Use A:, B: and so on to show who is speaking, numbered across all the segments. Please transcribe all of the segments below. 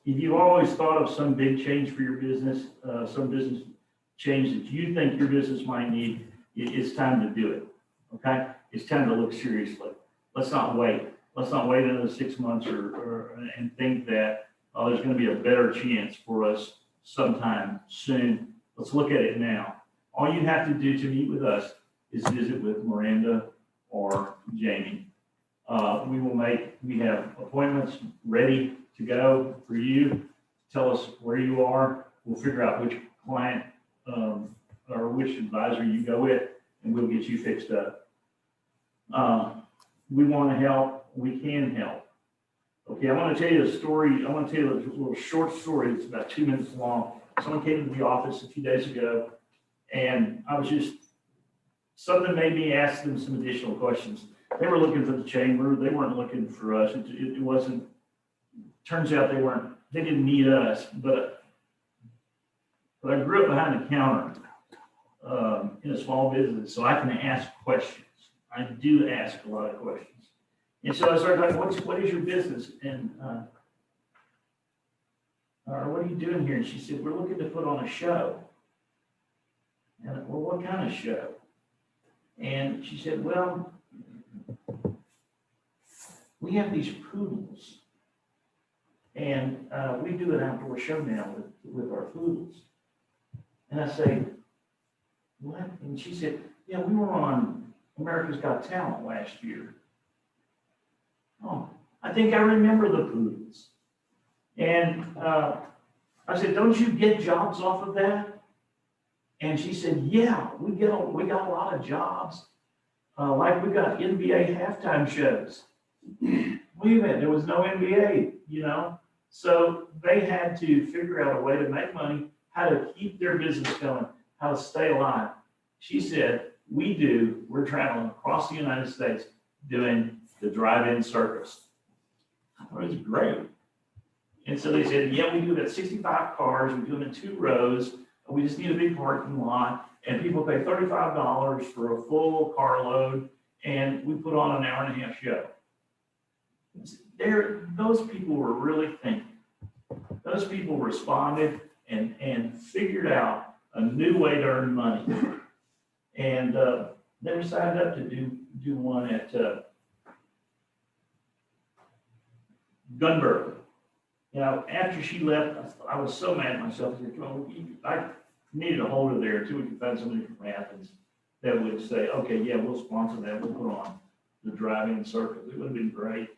A: if you've always thought of some big change for your business, some business change that you think your business might need, it's time to do it, okay? It's time to look seriously. Let's not wait. Let's not wait another 6 months and think that there's going to be a better chance for us sometime soon. Let's look at it now. All you have to do to meet with us is visit with Miranda or Jamie. We have appointments ready to go for you. Tell us where you are. We'll figure out which client or which advisor you go with, and we'll get you fixed up. We want to help. We can help. Okay, I want to tell you a story. I want to tell you a little short story. It's about 2 minutes long. Someone came to the office a few days ago, and something made me ask them some additional questions. They were looking for the chamber. They weren't looking for us. It wasn't, turns out they didn't need us, but I grew up behind the counter in a small business, so I can ask questions. I do ask a lot of questions. And so I started like, what is your business? And what are you doing here? And she said, we're looking to put on a show. And I, well, what kind of show? And she said, well, we have these poodles, and we do an outdoor show now with our poodles. And I say, what? And she said, yeah, we were on America's Got Talent last year. Oh, I think I remember the poodles. And I said, don't you get jobs off of that? And she said, yeah, we got a lot of jobs. Like we got NBA halftime shows. Wait a minute, there was no NBA, you know? So they had to figure out a way to make money, how to keep their business going, how to stay alive. She said, we're traveling across the United States doing the drive-in circus. It was great. And so they said, yeah, we do about 65 cars, we do them in 2 rows, and we just need a big parking lot, and people pay $35 for a full carload, and we put on an hour-and-a-half show. Those people were really thinking. Those people responded and figured out a new way to earn money. And they decided up to do one at Gunberg. You know, after she left, I was so mad at myself. I needed a holder there too. We could find somebody from Athens that would say, okay, yeah, we'll sponsor that. We'll put on the drive-in circus. It would have been great.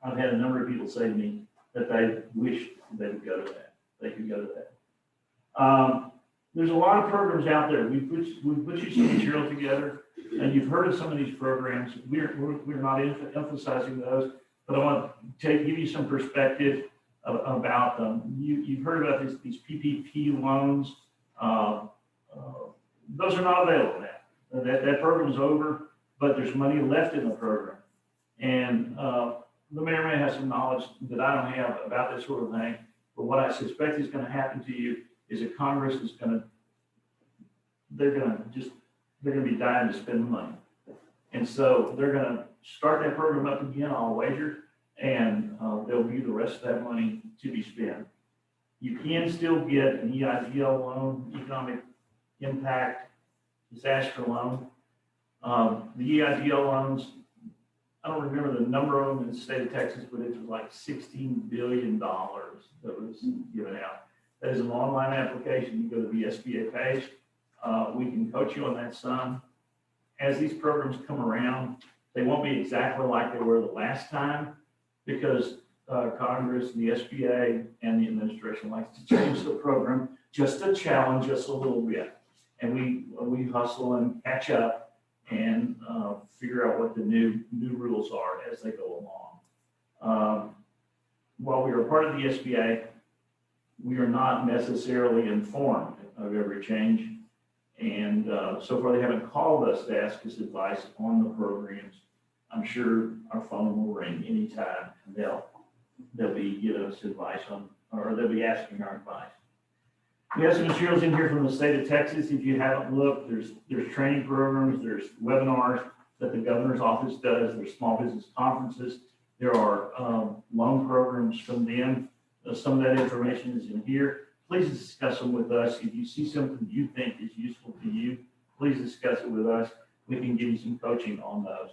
A: I've had a number of people say to me that they wish they would go to that. They could go to that. There's a lot of programs out there. We put you some material together, and you've heard of some of these programs. We're not emphasizing those, but I want to give you some perspective about them. You've heard about these PPP loans. Those are not available now. That program is over, but there's money left in the program. And the mayor may have some knowledge that I don't have about this sort of thing, but what I suspect is going to happen to you is that Congress is they're going to be dying to spend the money. And so they're going to start that program up again, I'll wager, and there'll be the rest of that money to be spent. You can still get an EIDL loan, economic impact disaster loan. The EIDL loans, I don't remember the number of them in the state of Texas, but it was like $16 billion that was given out. That is an online application. You go to the SBA page. We can coach you on that sum. As these programs come around, they won't be exactly like they were the last time because Congress and the SBA and the administration likes to change the program just to challenge us a little bit. And we hustle and catch up and figure out what the new rules are as they go along. While we are part of the SBA, we are not necessarily informed of every change. And so far they haven't called us to ask us advice on the programs. I'm sure our phone will ring anytime and they'll be giving us advice on, or they'll be asking our advice. We have some materials in here from the state of Texas. If you haven't looked, there's training programs, there's webinars that the governor's office does, there's small business conferences, there are loan programs from them. Some of that information is in here. Please discuss them with us. If you see something you think is useful to you, please discuss it with us. We can give you some coaching on those.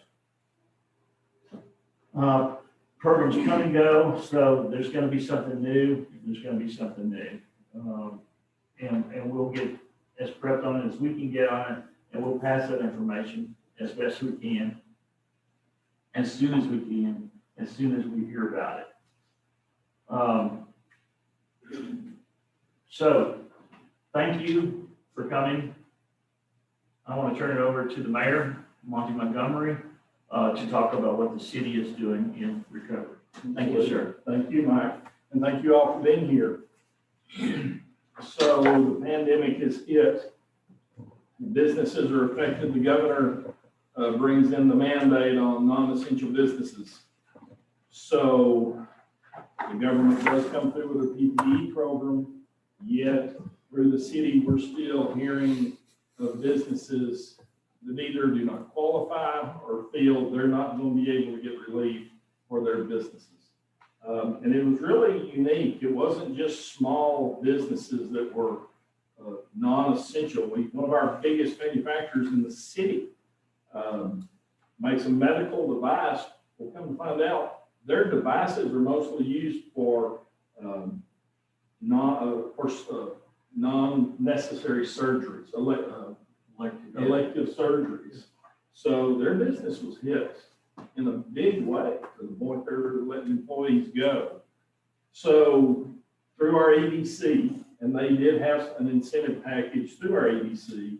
A: Programs come and go, so there's going to be something new. There's going to be something new. And we'll get as prepped on it as we can get on it, and we'll pass that information as best we can, as soon as we can, as soon as we hear about it. So thank you for coming. I want to turn it over to the mayor, Monty Montgomery, to talk about what the city is doing in recovery. Thank you, sir.
B: Thank you, Mike, and thank you all for being here. So the pandemic has hit. Businesses are affected. The governor brings in the mandate on non-essential businesses. So the government does come through with a PPE program, yet through the city, we're still hearing of businesses that either do not qualify or feel they're not going to be able to get relief for their businesses. And it was really unique. It wasn't just small businesses that were non-essential. One of our biggest manufacturers in the city makes a medical device. We'll come to find out their devices are mostly used for non-necessary surgeries, elective surgeries. So their business was hit in a big way to the point they're letting employees go. So through our EDC, and they did have an incentive package through our EDC,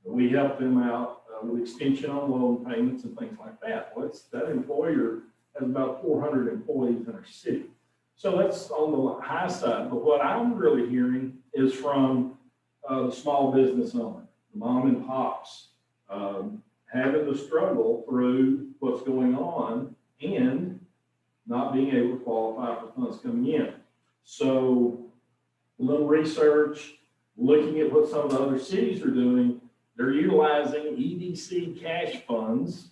B: we helped them out with extension on loan payments and things like that. Well, that employer has about 400 employees in our city. So that's on the high side. But what I'm really hearing is from the small business owner, the mom and pops, having to struggle through what's going on and not being able to qualify for funds coming in. So a little research, looking at what some of the other cities are doing, they're utilizing EDC cash funds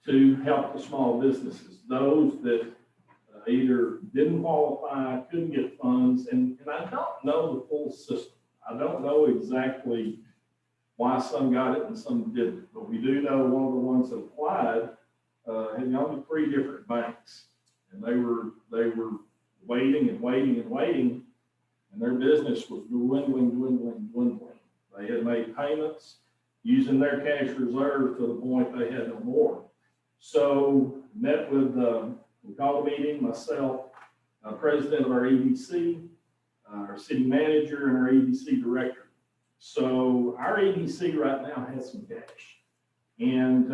B: to help the small businesses, those that either didn't qualify, couldn't get funds, and I don't know the full system. I don't know exactly why some got it and some didn't, but we do know one of the ones that applied had gone to 3 different banks, and they were waiting and waiting and waiting, and their business was dwindling. They had made payments using their cash reserve to the point they had no more. So met with, we called a meeting, myself, president of our EDC, our city manager, and our EDC director. So our EDC right now has some cash. And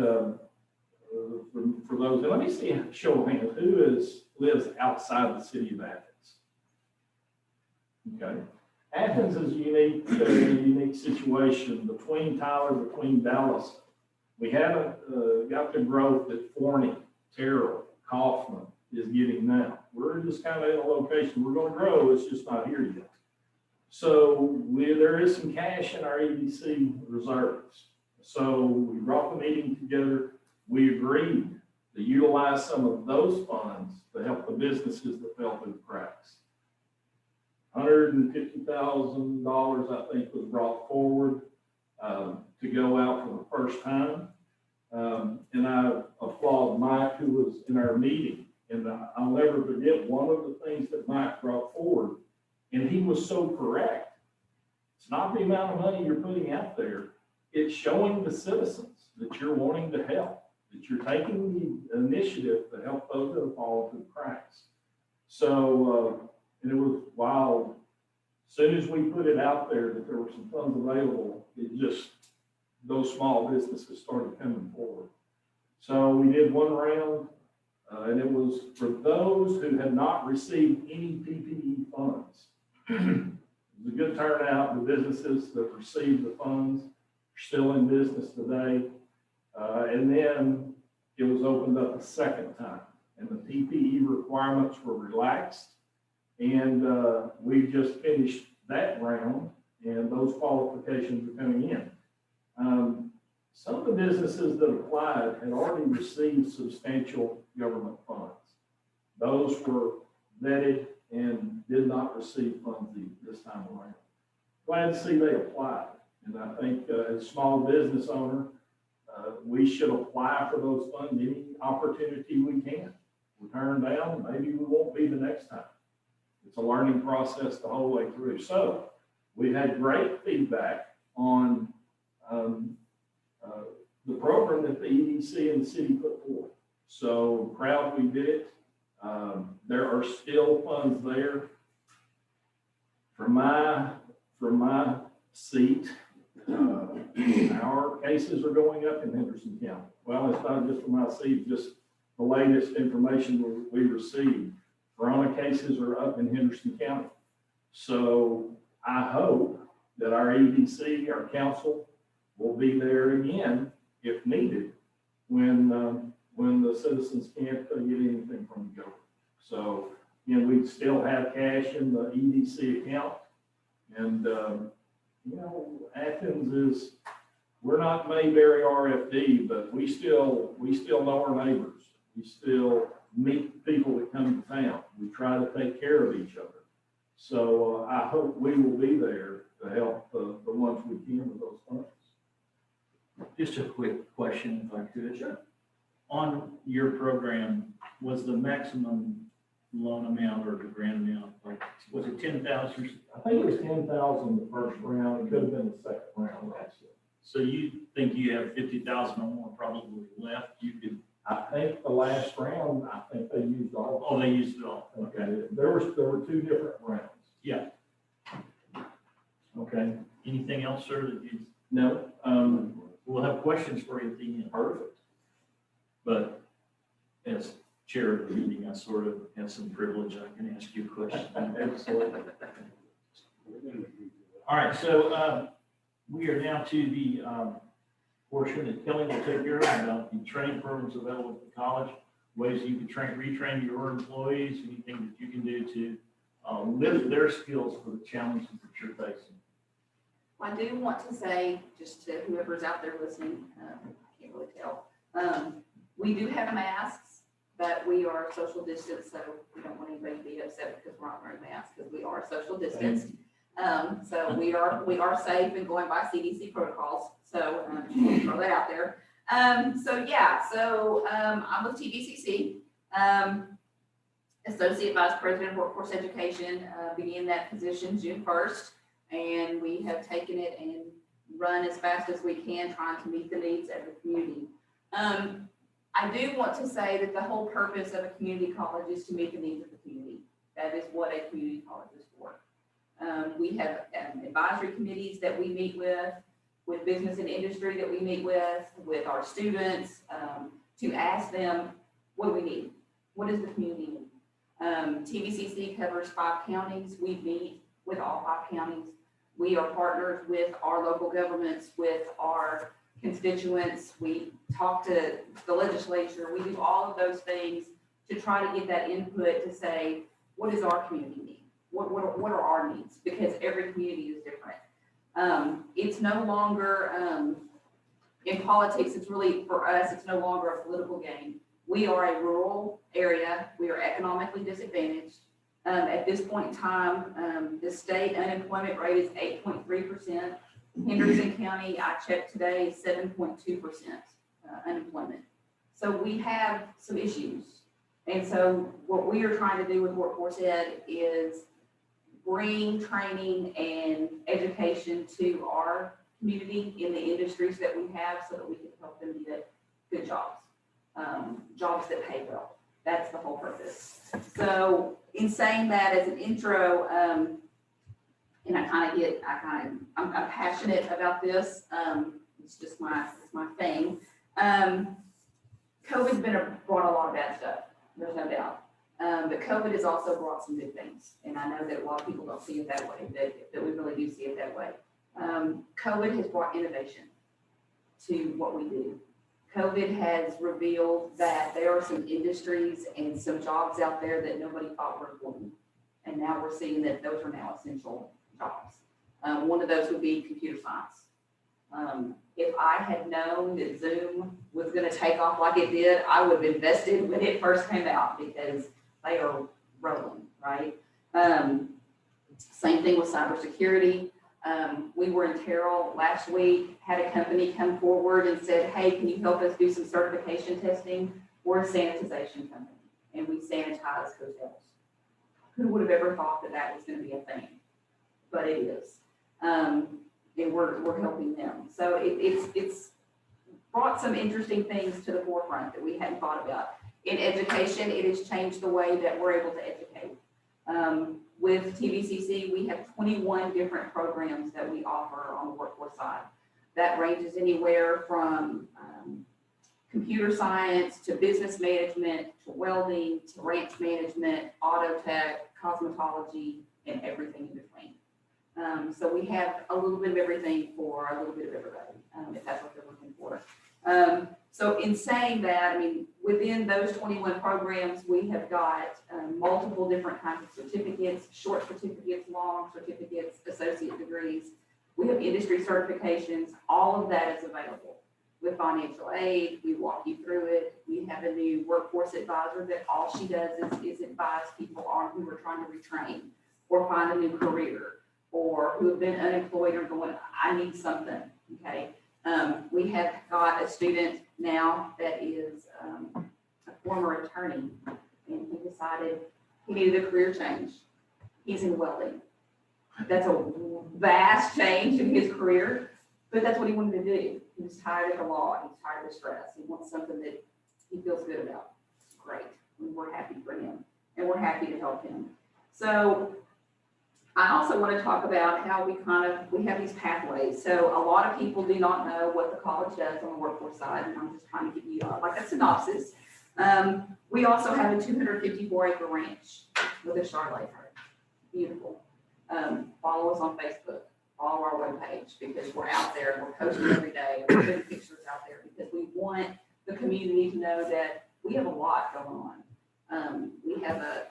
B: for those, and let me see, show of hands, who lives outside the city of Athens? Okay. Athens is a unique situation between Tyler, between Dallas. We haven't got the growth that Forney, Terrell, Kaufman is getting now. We're just kind of in a location we're going to grow, it's just not here yet. So there is some cash in our EDC reserves. So we brought the meeting together. We agreed to utilize some of those funds to help the businesses that fell through the cracks. $150,000, I think, was brought forward to go out for the first time. And I applaud Mike, who was in our meeting. And I'll never forget one of the things that Mike brought forward, and he was so correct. It's not the amount of money you're putting out there. It's showing the citizens that you're wanting to help, that you're taking the initiative to help those that have fallen through the cracks. So, and it was wild. As soon as we put it out there that there were some funds available, those small businesses started coming forward. So we did one round, and it was for those who had not received any PPE funds. It was a good turnout. The businesses that received the funds are still in business today. And then it was opened up a second time, and the PPE requirements were relaxed. And we just finished that round, and those qualifications are coming in. Some of the businesses that applied had already received substantial government funds. Those were vetted and did not receive funds this time around. Glad to see they applied, and I think as a small business owner, we should apply for those funds any opportunity we can. We turn them down, maybe we won't be the next time. It's a learning process the whole way through. So we had great feedback on the program that the EDC and the city put forth. So proud we did it. There are still funds there. From my seat, our cases are going up in Henderson County. Well, it's not just from my seat, just the latest information we received. Corona cases are up in Henderson County. So I hope that our EDC, our council, will be there again if needed when the citizens can't get anything from the government. So, you know, we still have cash in the EDC account. And, you know, Athens is, we're not Mayberry RFD, but we still know our neighbors. We still meet people that come to town. We try to take care of each other. So I hope we will be there to help the ones we can with those funds.
C: Just a quick question, if I could. Sure. On your program, was the maximum loan amount or the grant amount, like, was it 10,000?
B: I think it was 10,000 the first round. It could have been the second round, actually.
C: So you think you have 50,000 or more probably left? You could.
B: I think the last round, I think they used all.
C: Oh, they used it all.
B: Okay. There were two different rounds.
C: Yeah. Okay. Anything else, sir? That you?
B: No.
C: We'll have questions for you at the end.
B: Perfect.
C: But as chair of the meeting, I sort of have some privilege. I can ask you a question.
B: Absolutely.
C: All right. So we are now to the portion that Kelly will take care of about the training programs available at the college, ways you can retrain your employees, anything that you can do to lift their skills for the challenges that you're facing.
D: I do want to say, just to whoever's out there listening, I can't really tell, we do have masks, but we are social distance, so we don't want anybody to be upset because we're not wearing masks, because we are social distanced. So we are safe and going by CDC protocols. So just throw that out there. I'm with TVCC, Associate Vice President of Workforce Education, began that position June 1st, and we have taken it and run as fast as we can, trying to meet the needs of the community. I do want to say that the whole purpose of a community college is to meet the needs of the community. That is what a community college is for. We have advisory committees that we meet with business and industry that we meet with our students, to ask them, what do we need? What does the community need? TVCC covers 5 counties. We meet with all 5 counties. We are partners with our local governments, with our constituents. We talk to the legislature. We do all of those things to try to get that input to say, what does our community need? What are our needs? Because every community is different. It's no longer, in politics, it's really, for us, it's no longer a political game. We are a rural area. We are economically disadvantaged. At this point in time, the state unemployment rate is 8.3%. Henderson County, I checked today, is 7.2% unemployment. So we have some issues. And so what we are trying to do with Workforce Ed is bring training and education to our community in the industries that we have so that we can help them get good jobs, jobs that pay well. That's the whole purpose. So in saying that as an intro, and I'm passionate about this. It's just my thing. COVID's brought a lot of bad stuff. There's no doubt. But COVID has also brought some good things. And I know that a lot of people don't see it that way, that we really do see it that way. COVID has brought innovation to what we do. COVID has revealed that there are some industries and some jobs out there that nobody thought were important. And now we're seeing that those are now essential jobs. One of those would be computer science. If I had known that Zoom was going to take off like it did, I would have invested when it first came out because they are rolling, right? Same thing with cybersecurity. We were in Terrell last week, had a company come forward and said, hey, can you help us do some certification testing? We're a sanitization company, and we sanitize hotels. Who would have ever thought that that was going to be a thing? But it is. And we're helping them. So it's brought some interesting things to the forefront that we hadn't thought about. In education, it has changed the way that we're able to educate. With TVCC, we have 21 different programs that we offer on the workforce side. That ranges anywhere from computer science to business management to welding to ranch management, auto tech, cosmetology, and everything in between. So we have a little bit of everything for a little bit of everybody, if that's what they're looking for. So in saying that, I mean, within those 21 programs, we have got multiple different kinds of certificates, short certificates, long certificates, associate degrees. We have industry certifications. All of that is available. With financial aid, we walk you through it. We have a new workforce advisor that all she does is advise people on who are trying to retrain or find a new career or who have been unemployed or going, I need something, okay? We have got a student now that is a former attorney, and he decided he needed a career change. He's in welding. That's a vast change in his career, but that's what he wanted to do. He was tired of the law. He's tired of the stress. He wants something that he feels good about. It's great. And we're happy for him, and we're happy to help him. So I also want to talk about how we have these pathways. So a lot of people do not know what the college does on the workforce side, and I'm just trying to give you like a synopsis. We also have a 254-acre ranch with a Charlotte. Beautiful. Follow us on Facebook, follow our webpage, because we're out there, we're posting every day, we're putting pictures out there because we want the community to know that we have a lot going on. We have a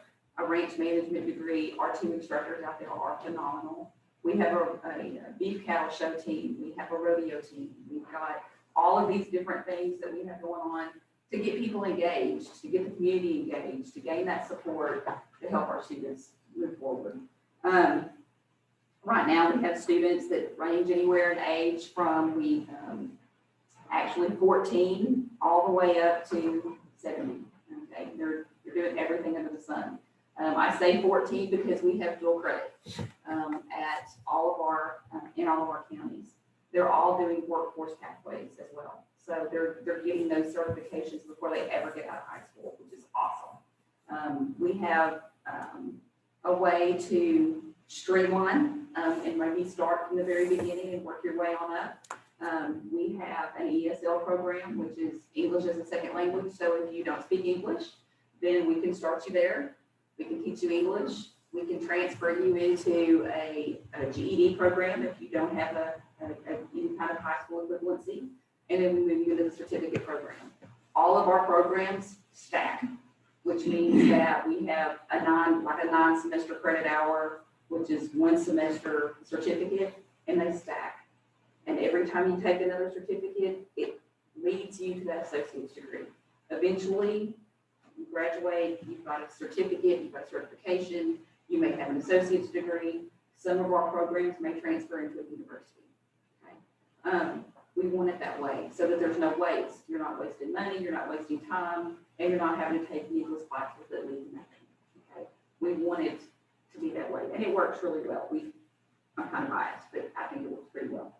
D: ranch management degree. Our two instructors out there are phenomenal. We have a beef cattle show team. We have a rodeo team. We've got all of these different things that we have going on to get people engaged, to get the community engaged, to gain that support to help our students move forward. Right now we have students that range anywhere in age from actually 14 all the way up to 70. Okay, they're doing everything under the sun. I say 14 because we have dual credit at all of our in all of our counties. They're all doing workforce pathways as well. So they're getting those certifications before they ever get out of high school, which is awesome. We have a way to streamline and maybe start from the very beginning and work your way on up. We have an ESL program, which is English as a second language. So if you don't speak English, then we can start you there. We can teach you English. We can transfer you into a GED program if you don't have any kind of high school equivalency. And then we move you into the certificate program. All of our programs stack, which means that we have a 9-semester credit hour, which is 1 semester certificate, and they stack. And every time you take another certificate, it leads you to that associate's degree. Eventually, you graduate, you've got a certificate, you've got certification, you may have an associate's degree. Some of our programs may transfer into a university. Okay? We want it that way so that there's no waste. You're not wasting money, you're not wasting time, and you're not having to take needless classes that lead to nothing. Okay? We want it to be that way, and it works really well. I'm kind of biased, but I think it works pretty well.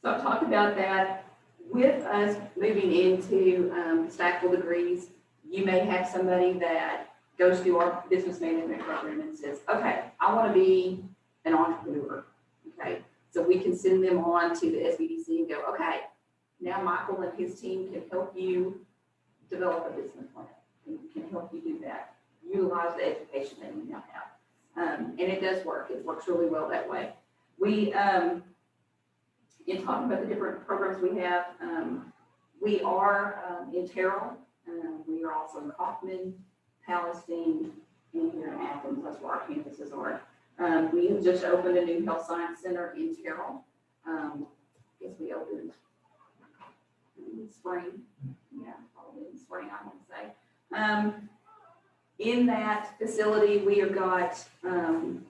D: So I've talked about that. With us moving into stackable degrees, you may have somebody that goes through our business management program and says, okay, I want to be an entrepreneur. Okay, so we can send them on to the SBDC and go, okay, now Michael and his team can help you develop a business plan and can help you do that. Utilize the education that you now have. And it does work. It works really well that way. We, in talking about the different programs we have, we are in Terrell. We are also in Kaufman, Palestine, and here in Athens. That's where our campuses are. We have just opened a new health science center in Terrell. I guess we opened in spring. Yeah, probably in spring, I want to say. In that facility, we have got an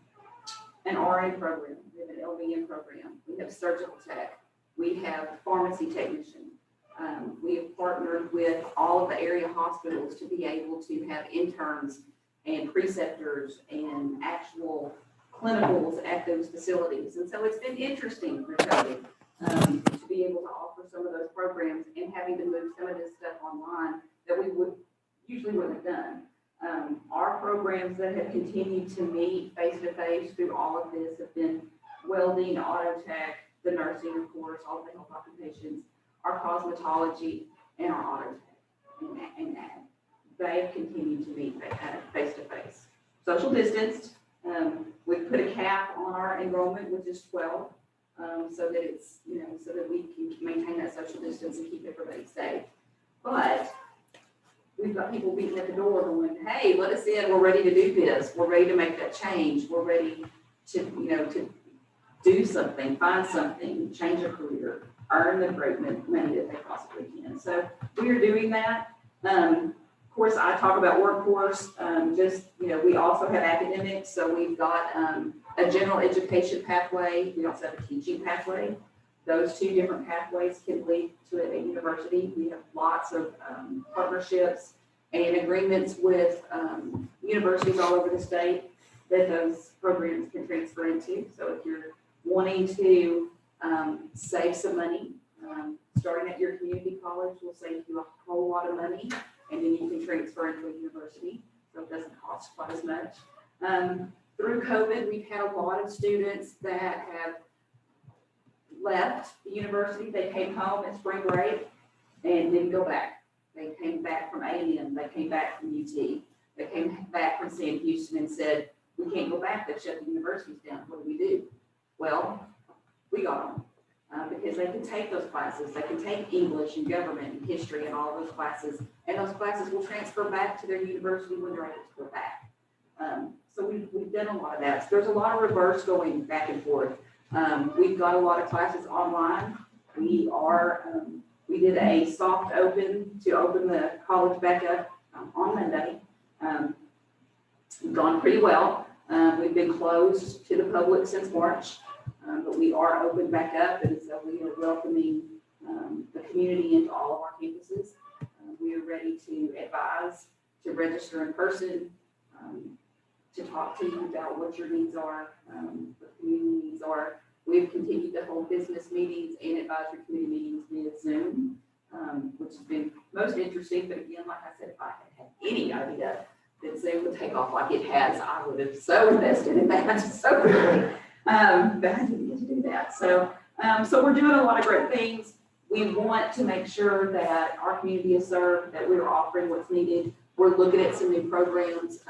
D: RN program, we have an LVN program, we have surgical tech, we have pharmacy technician. We have partnered with all of the area hospitals to be able to have interns and preceptors and actual clinicals at those facilities. And so it's been interesting for COVID to be able to offer some of those programs and having to move some of this stuff online that we wouldn't have done. Our programs that have continued to meet face-to-face through all of this have been welding, auto tech, the nursing, of course, all the health occupations, our cosmetology, and our auto tech, and that. They've continued to meet face-to-face. Social distanced, we've put a cap on our enrollment, which is 12, so that it's, so that we can maintain that social distance and keep everybody safe. But we've got people beating at the door going, hey, let us in, we're ready to do this, we're ready to make that change, we're ready to, to do something, find something, change a career, earn the great money that they possibly can. So we are doing that. Of course, I talk about workforce, we also have academics, so we've got a general education pathway, we also have a teaching pathway. Those two different pathways can lead to a university. We have lots of partnerships and agreements with universities all over the state that those programs can transfer into. So if you're wanting to save some money, starting at your community college will save you a whole lot of money, and then you can transfer into a university, so it doesn't cost quite as much. Through COVID, we've had a lot of students that have left the university. They came home at spring break and didn't go back. They came back from A&M, they came back from UT, they came back from Sam Houston and said, we can't go back, they've shut the universities down, what do we do? Well, we got them. Because they can take those classes, they can take English and government and history and all those classes, and those classes will transfer back to their university when they're able to go back. So we've done a lot of that. So there's a lot of reverse going back and forth. We've got a lot of classes online. We did a soft open to open the college back up on Monday. Gone pretty well. We've been closed to the public since March. But we are open back up, and so we are welcoming the community into all of our campuses. We are ready to advise, to register in person, to talk to you about what your needs are, what community needs are. We've continued to hold business meetings and advisory committee meetings via Zoom, which has been most interesting. But again, like I said, if I had any idea that Zoom would take off like it has, I would have so invested in that so quickly. But I didn't get to do that. So we're doing a lot of great things. We want to make sure that our community is served, that we're offering what's needed. We're looking at some new programs.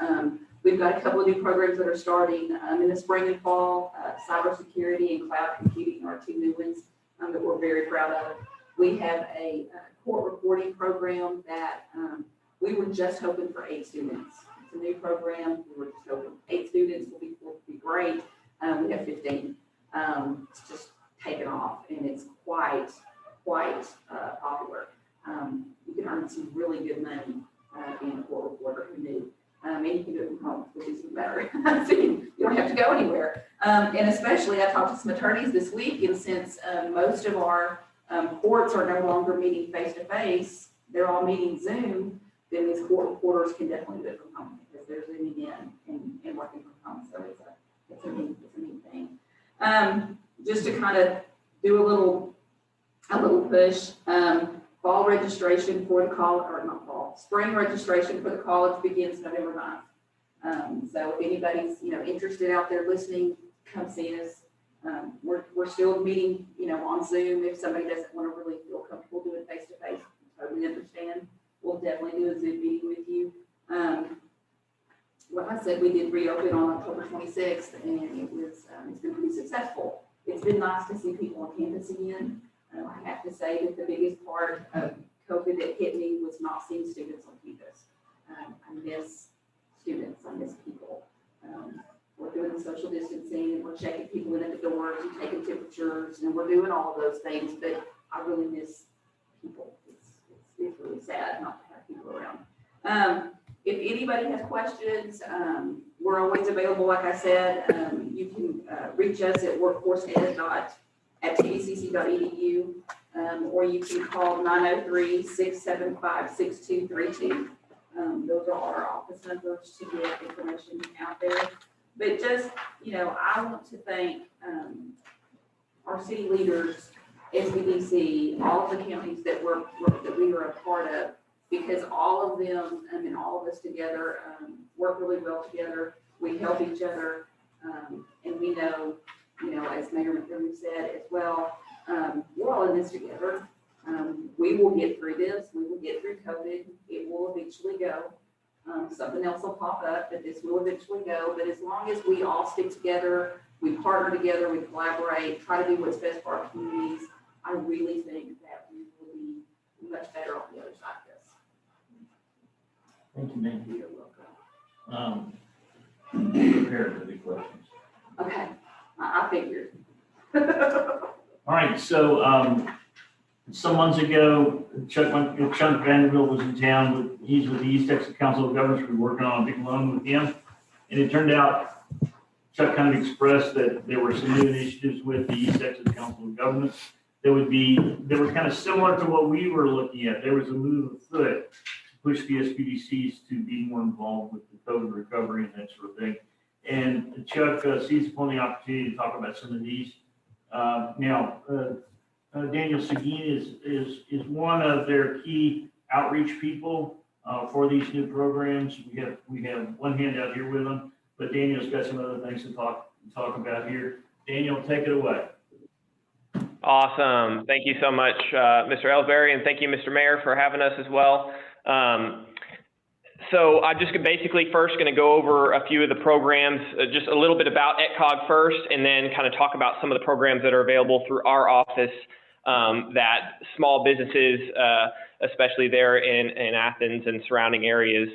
D: We've got a couple of new programs that are starting in the spring and fall. Cybersecurity and cloud computing are two new ones that we're very proud of. We have a court reporting program that we were just hoping for 8 students. It's a new program. We were just hoping 8 students will be great. We have 15. It's just taken off, and it's quite popular. You can earn some really good money being a court reporter. Who knew? And you can do it from home, which is even better. So you don't have to go anywhere. And especially, I talked to some attorneys this week, and since most of our courts are no longer meeting face-to-face, they're all meeting Zoom, then these court reporters can definitely do it from home because they're zooming in and working from home. So it's a neat thing. Just to kind of do a little push, fall registration for the college, or not fall, spring registration for the college begins November 9th. So if anybody's, interested out there listening, come see us. We're still meeting, on Zoom. If somebody doesn't want to really feel comfortable doing face-to-face, totally understand. We'll definitely do a Zoom meeting with you. Like I said, we did reopen on October 26th, and it's been pretty successful. It's been nice to see people on campus again. I have to say that the biggest part of COVID that hit me was not seeing students on campus. I miss students, I miss people. We're doing the social distancing, and we're checking people in at the doors and taking temperatures, and we're doing all of those things, but I really miss people. It's really sad not to have people around. if anybody has questions, we're always available. Like I said, you can reach us at workforceed@tdcc.edu, or you can call 903-675-6232. Those are our office numbers to get information out there. But just, I want to thank our city leaders, SBDC, all of the counties that we are a part of, because all of them, and all of us together, work really well together. We help each other, and we know, as Mayor McDermott said as well, we're all in this together. We will get through this. We will get through COVID. It will eventually go. Something else will pop up, but this will eventually go. But as long as we all stick together, we partner together, we collaborate, try to do what's best for our communities, I really think that we will be much better on the other side of this.
C: Thank you, Nancy. You're welcome. Be prepared for the questions.
D: Okay, I figured.
C: All right, so some months ago, Chuck Vanderbilt was in town. He's with the East Texas Council of Governments. We're working on a big loan with him. And it turned out, Chuck kind of expressed that there were some new initiatives with the East Texas Council of Governments that were kind of similar to what we were looking at. There was a move afoot to push the SPDCs to be more involved with the COVID recovery and that sort of thing. And Chuck seized upon the opportunity to talk about some of these. Daniel Seguin is one of their key outreach people for these new programs. We have one handout here with them, but Daniel's got some other things to talk about here. Daniel, take it away.
E: Awesome. Thank you so much, Mr. Ellsbury, and thank you, Mr. Mayor, for having us as well. So I'm just basically first going to go over a few of the programs, just a little bit about ETCOG first, and then kind of talk about some of the programs that are available through our office that small businesses, especially there in Athens and surrounding areas,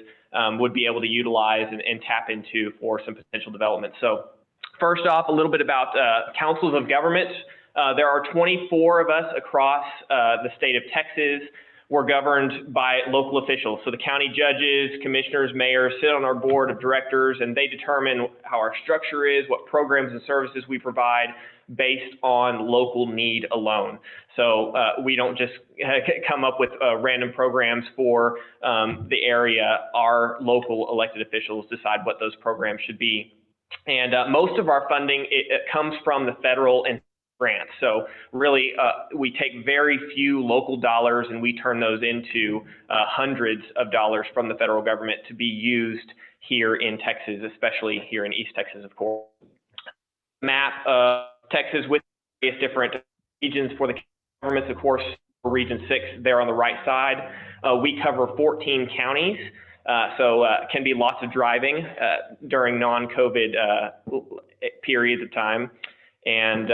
E: would be able to utilize and tap into for some potential development. So first off, a little bit about councils of government. There are 24 of us across the state of Texas. We're governed by local officials. So the county judges, commissioners, mayors sit on our board of directors, and they determine how our structure is, what programs and services we provide based on local need alone. So we don't just come up with random programs for the area. Our local elected officials decide what those programs should be. And most of our funding, it comes from the federal and grants. So really, we take very few local dollars and we turn those into hundreds of dollars from the federal government to be used here in Texas, especially here in East Texas, of course. Map of Texas with various different regions for the governments, of course, for Region 6 there on the right side. We cover 14 counties, so can be lots of driving during non-COVID periods of time. And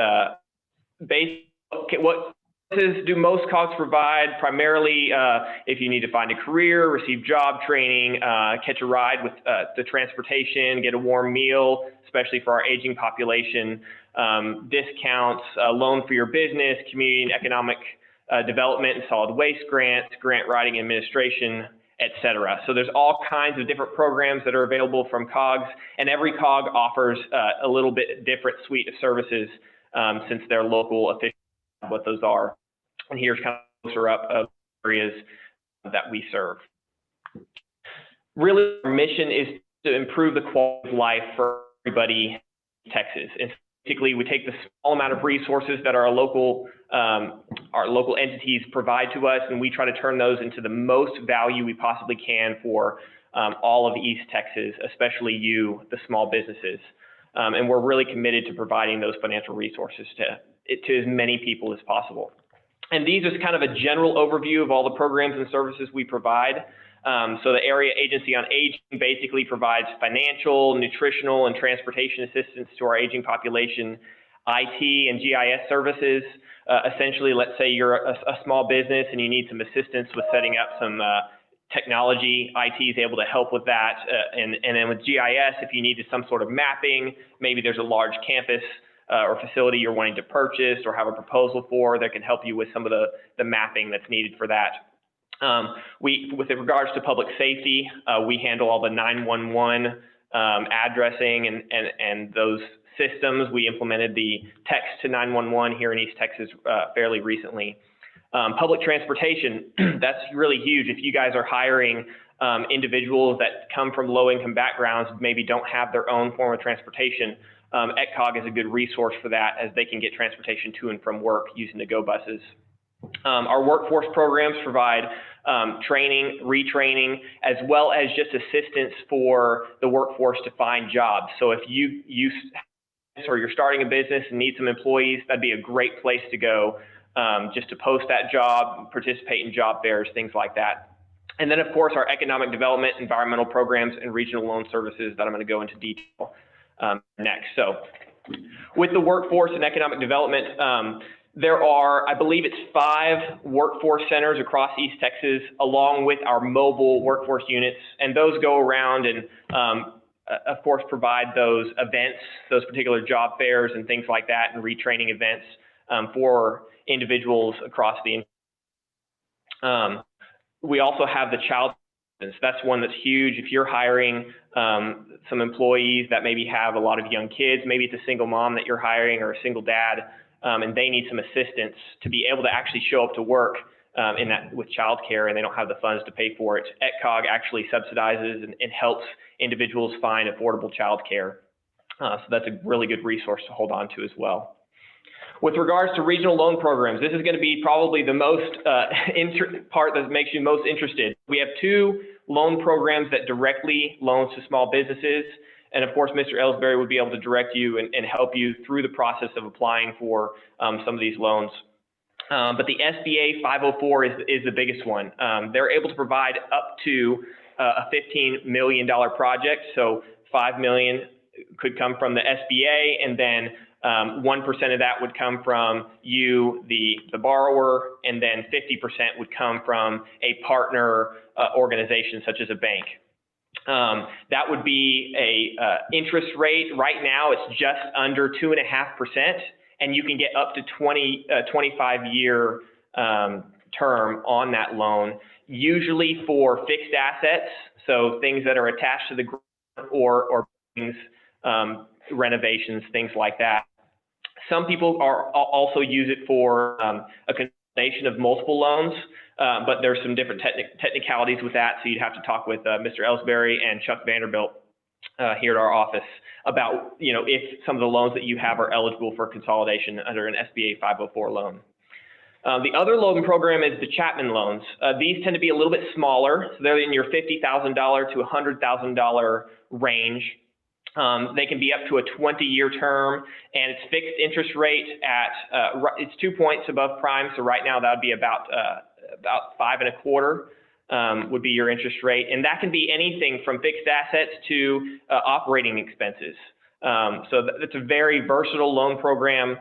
E: what services do most COGS provide? Primarily, if you need to find a career, receive job training, catch a ride with the transportation, get a warm meal, especially for our aging population, discounts, loan for your business, community and economic development and solid waste grants, grant writing administration, etc. So there's all kinds of different programs that are available from COGS, and every COG offers a little bit different suite of services since they're local officials, what those are. And here's kind of a closer up of areas that we serve. Really, our mission is to improve the quality of life for everybody in Texas. And basically, we take the small amount of resources that our local entities provide to us, and we try to turn those into the most value we possibly can for all of East Texas, especially you, the small businesses. And we're really committed to providing those financial resources to as many people as possible. And these are kind of a general overview of all the programs and services we provide. So the Area Agency on Aging basically provides financial, nutritional, and transportation assistance to our aging population, IT and GIS services. Essentially, let's say you're a small business and you need some assistance with setting up some technology. IT is able to help with that. And then with GIS, if you needed some sort of mapping, maybe there's a large campus or facility you're wanting to purchase or have a proposal for that can help you with some of the mapping that's needed for that. With regards to public safety, we handle all the 911 addressing and those systems. We implemented the text to 911 here in East Texas fairly recently. Public transportation, that's really huge. If you guys are hiring individuals that come from low-income backgrounds, maybe don't have their own form of transportation, ETCOG is a good resource for that, as they can get transportation to and from work using the GO buses. Our workforce programs provide training, retraining, as well as just assistance for the workforce to find jobs. So if you're starting a business and need some employees, that'd be a great place to go, just to post that job, participate in job fairs, things like that. And then, of course, our economic development, environmental programs, and regional loan services that I'm going to go into detail next. So with the workforce and economic development, there are, I believe it's 5 workforce centers across East Texas, along with our mobile workforce units. And those go around and, of course, provide those events, those particular job fairs and things like that, and retraining events for individuals across the we also have the child assistance. That's one that's huge. If you're hiring some employees that maybe have a lot of young kids, maybe it's a single mom that you're hiring or a single dad, and they need some assistance to be able to actually show up to work with childcare, and they don't have the funds to pay for it. ETCOG actually subsidizes and helps individuals find affordable childcare. So that's a really good resource to hold on to as well. With regards to regional loan programs, this is going to be probably the most part that makes you most interested. We have 2 loan programs that directly loans to small businesses. And of course, Mr. Ellsbury would be able to direct you and help you through the process of applying for some of these loans. But the SBA 504 is the biggest one. They're able to provide up to a $15 million project. So $5 million could come from the SBA, and then 1% of that would come from you, the borrower, and then 50% would come from a partner organization such as a bank. That would be a interest rate. Right now, it's just under 2.5%, and you can get up to 25-year term on that loan, usually for fixed assets, so things that are attached to the ground or things, renovations, things like that. Some people also use it for a combination of multiple loans, but there's some different technicalities with that, so you'd have to talk with Mr. Ellsbury and Chuck Vanderbilt here at our office about, if some of the loans that you have are eligible for consolidation under an SBA 504 loan. The other loan program is the Chapman loans. These tend to be a little bit smaller, so they're in your $50,000 to $100,000 range. They can be up to a 20-year term, and it's fixed interest rate at it's 2 points above prime. So right now that would be about 5.25 would be your interest rate, and that can be anything from fixed assets to operating expenses. So that's a very versatile loan program,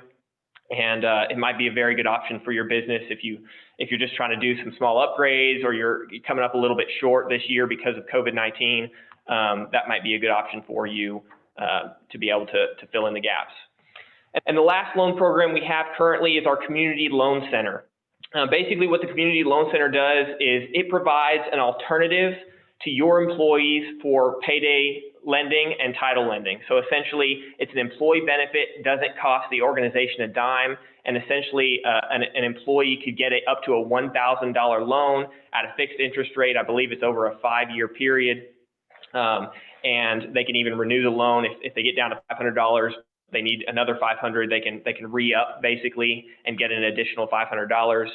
E: and it might be a very good option for your business if you're just trying to do some small upgrades, or you're coming up a little bit short this year because of COVID-19. That might be a good option for you to be able to fill in the gaps. And the last loan program we have currently is our Community Loan Center. Basically, what the Community Loan Center does is it provides an alternative to your employees for payday lending and title lending. So essentially, it's an employee benefit, doesn't cost the organization a dime, and essentially an employee could get up to a $1,000 loan at a fixed interest rate. I believe it's over a 5-year period. And they can even renew the loan if they get down to $500. They need another $500. They can re-up basically and get an additional $500.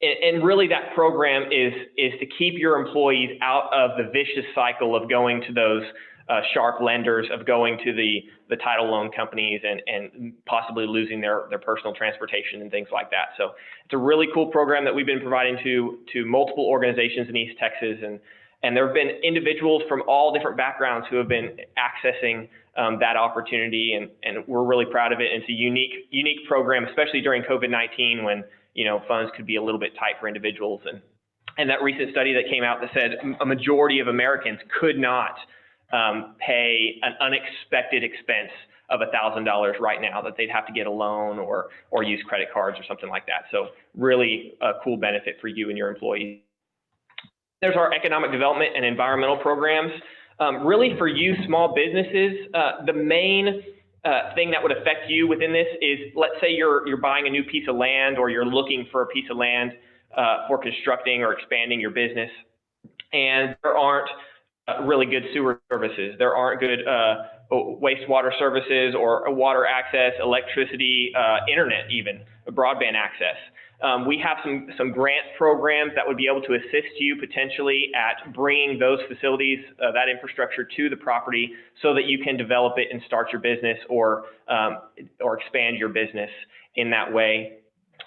E: And really, that program is to keep your employees out of the vicious cycle of going to those sharp lenders, of going to the title loan companies and possibly losing their personal transportation and things like that. So it's a really cool program that we've been providing to multiple organizations in East Texas, and there have been individuals from all different backgrounds who have been accessing that opportunity, and we're really proud of it. And it's a unique program, especially during COVID-19 when funds could be a little bit tight for individuals. And that recent study that came out that said a majority of Americans could not pay an unexpected expense of $1,000 right now that they'd have to get a loan or use credit cards or something like that. So really a cool benefit for you and your employees. There's our economic development and environmental programs. Really for you small businesses, the main thing that would affect you within this is, let's say you're buying a new piece of land or you're looking for a piece of land for constructing or expanding your business, and there aren't really good sewer services. There aren't good wastewater services or water access, electricity, internet even, broadband access. We have some grant programs that would be able to assist you potentially at bringing those facilities, that infrastructure to the property so that you can develop it and start your business or expand your business in that way.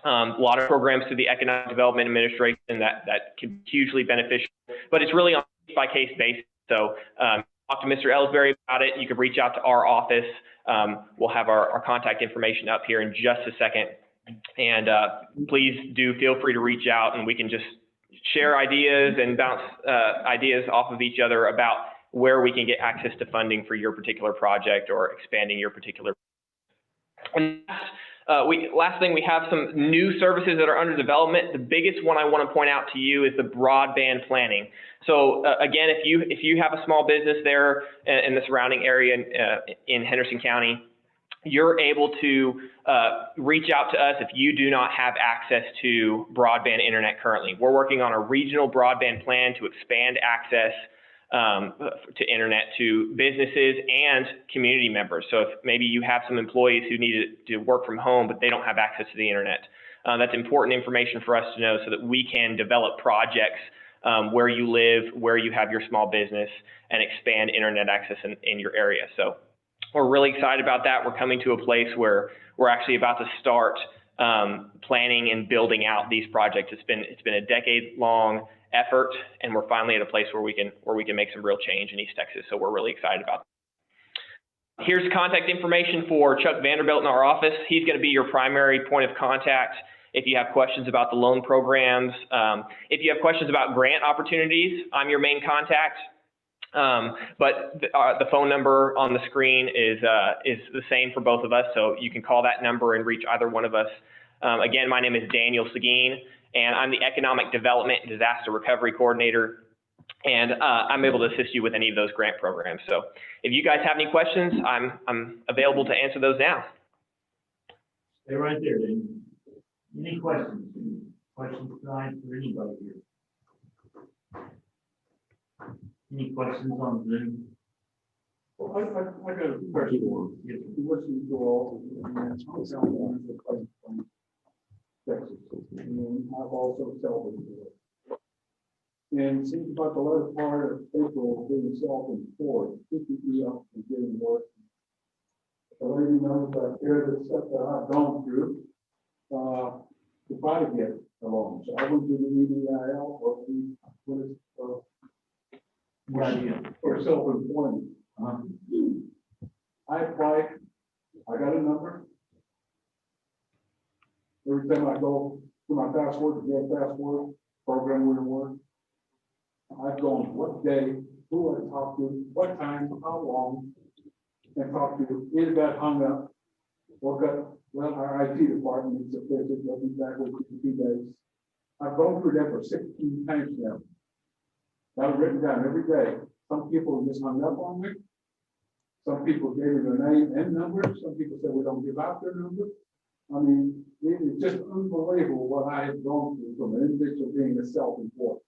E: A lot of programs through the Economic Development Administration that can be hugely beneficial, but it's really on a case-by-case basis. So talk to Mr. Ellsbury about it. You can reach out to our office. We'll have our contact information up here in just a second. And please do feel free to reach out, and we can just share ideas and bounce ideas off of each other about where we can get access to funding for your particular project or expanding your particular. And last thing, we have some new services that are under development. The biggest one I want to point out to you is the broadband planning. So again, if you have a small business there in the surrounding area in Henderson County, you're able to reach out to us if you do not have access to broadband internet currently. We're working on a regional broadband plan to expand access to internet to businesses and community members. So if maybe you have some employees who need to work from home, but they don't have access to the internet, that's important information for us to know so that we can develop projects where you live, where you have your small business, and expand internet access in your area. So we're really excited about that. We're coming to a place where we're actually about to start planning and building out these projects. It's been a decade-long effort, and we're finally at a place where we can make some real change in East Texas. So we're really excited about that. Here's contact information for Chuck Vanderbilt in our office. He's going to be your primary point of contact if you have questions about the loan programs. If you have questions about grant opportunities, I'm your main contact. But the phone number on the screen is the same for both of us, so you can call that number and reach either one of us. Again, my name is Daniel Seguin, and I'm the Economic Development and Disaster Recovery Coordinator, and I'm able to assist you with any of those grant programs. So if you guys have any questions, I'm available to answer those now.
A: Stay right there, Dave. Any questions? Questions tonight for anybody here? Any questions on Zoom?
B: Well, I got a question.
A: Yes.
B: Listening to all, Texas, and I've also self-employed. And it seems about the latter part of April being self-employed, picking me up and getting work. The lady knows that there the stuff that I've gone through to try to get a loan. So I went to the EDIL for self-employment. I applied, I got a number. Every time I go to my password, to get a password, program wouldn't work. I've gone what day, who I talked to, what time, how long, and talked to, either got hung up, or got, well, our IT department is official, they'll be back with 2 days. I've gone through that for 16 times now. Got it written down every day. Some people just hung up on me. Some people gave me their name and number. Some people said we don't give out their number. I mean, it's just unbelievable what I have gone through from an individual being a self-employed.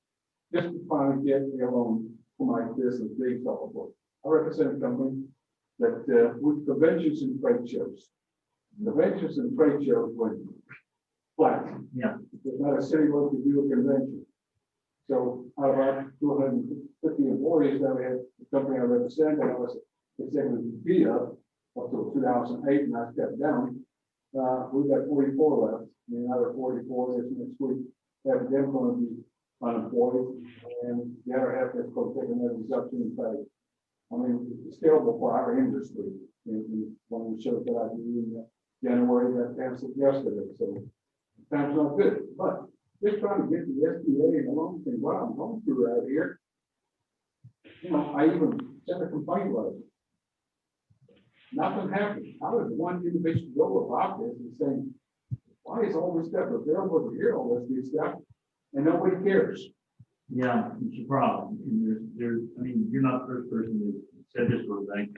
B: Just to finally get a loan for my business being self-employed. I represent a company that with conventions and trade shows. Conventions and trade shows went flat.
A: Yeah.
B: There's not a city where to do a convention. So out of our 250 employees that we had, the company I represented, I was executive VP of until 2008, and I stepped down. We've got 44 left. And another 44 is next week. Half of them going to be unemployed, and the other half is going to take another reduction in pay. I mean, it's scalable for our industry. And one of the shows that I do in January got canceled yesterday, so time's not good. But just trying to get the SBA and the loan thing, what I'm going through out here. You know, I even
F: sent a complaint letter. Nothing happened. I was one individual go about this and saying, why is all this stuff available to hear all this new stuff? And nobody cares.
C: Yeah, it's a problem. And I mean, you're not the first person who said this sort of thing.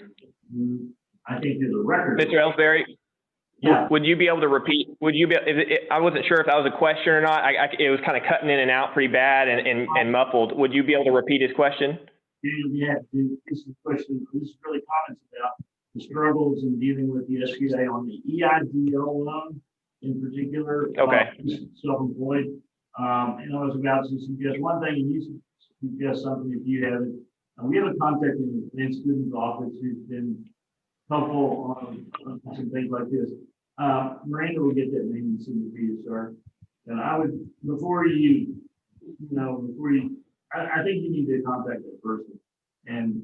C: I think there's a record.
E: Mr. Ellsbury,
C: Yeah.
E: would you be able to repeat, I wasn't sure if that was a question or not. It was kind of cutting in and out pretty bad and muffled. Would you be able to repeat his question?
C: Yeah, this is a question, this is really comments about the struggles in dealing with the SBA on the EIDL loan in particular.
E: Okay.
C: Self-employed. And I was about to suggest one thing, and you suggest something if you have it. We have a contact in the Lynn Student's office who's been helpful on some things like this. Miranda will get that name and send it to you, sir. And I would, I think you need to contact that person and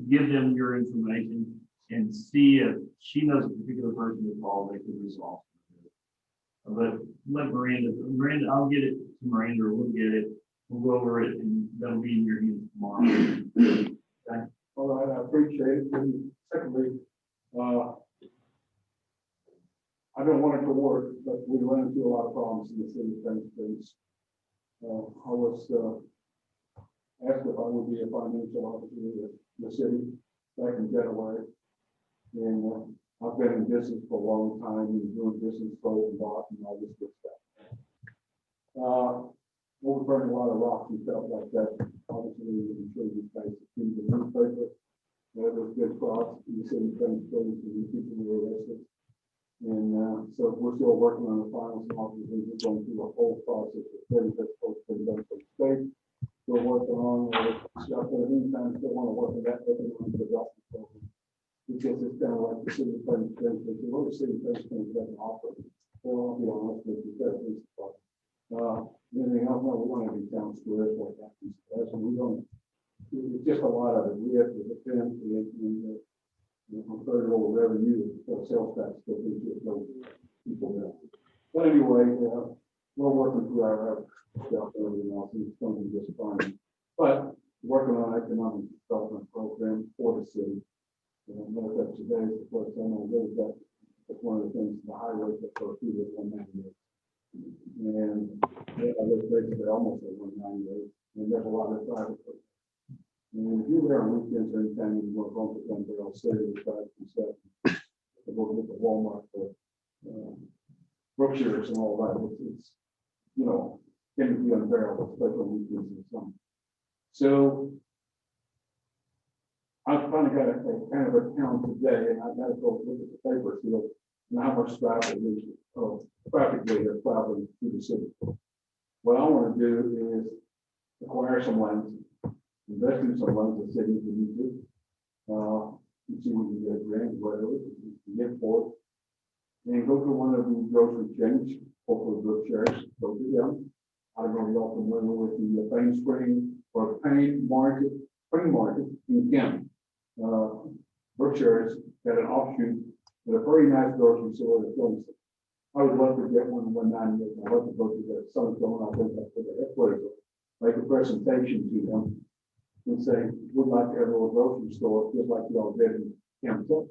C: give them your information and see if she knows a particular person to call that could resolve. But let Miranda, I'll get it to Miranda, or we'll get it, we'll go over it, and that'll be in your hands tomorrow. Okay?
F: All right, I appreciate it. And secondly, I don't want it to work, but we run into a lot of problems in the city of things. I was asked if I would be a financial officer in the city back in January. And I've been in business for a long time and doing business sold and bought and all this good stuff. We're burning a lot of rocks and stuff like that. Obviously, I'm sure you guys have seen the newspaper. There was good frauds in the city of things and people were arrested. And so we're still working on the final office. We're going through the whole process of things that's supposed to be done for the state. We're working on stuff, but in the meantime, still want to work on that, working on the development program. Because it's kind of like the city of things, the city of things doesn't offer. Well, I'll be honest with you, that's police department. Anything else, no, we want to be town squares like that. And we don't, it's just a lot of it. We have to defend the very little revenue for sales tax, so we just those people there. But anyway, we're working through our stuff and everything else, and it's going to be just fine. But working on economic development program for the city. And I know that today is the first time I did that. That's one of the things, the highways that go through this 198. And I live basically almost at 198, and there's a lot of traffic. And if you're there on weekends or anytime you want to go to Denver, City, traffic and stuff, to go to the Walmart for Berkshire's and all that, it's can be unbearable, especially on weekends and summer. So I've finally got a kind of a town today, and I've got to go look at the paper, see how much traffic they're traveling through the city. What I want to do is acquire some lands, invest in some lands the city can use it. See what we can get grant, whatever, we can get for it. And go to one of the grocery chains, hopefully Berkshire's, go to them. I don't know if y'all familiar with the Payne Spring or Payne Market, Spring Market in Kent. Berkshire's got an offshoot with a very nice grocery store that films it. I would love to get one in 198. I'd love to go to that. Someone's going out there to the headquarters, make a presentation to them and say, we'd like to have a little grocery store just like y'all did in Kansas.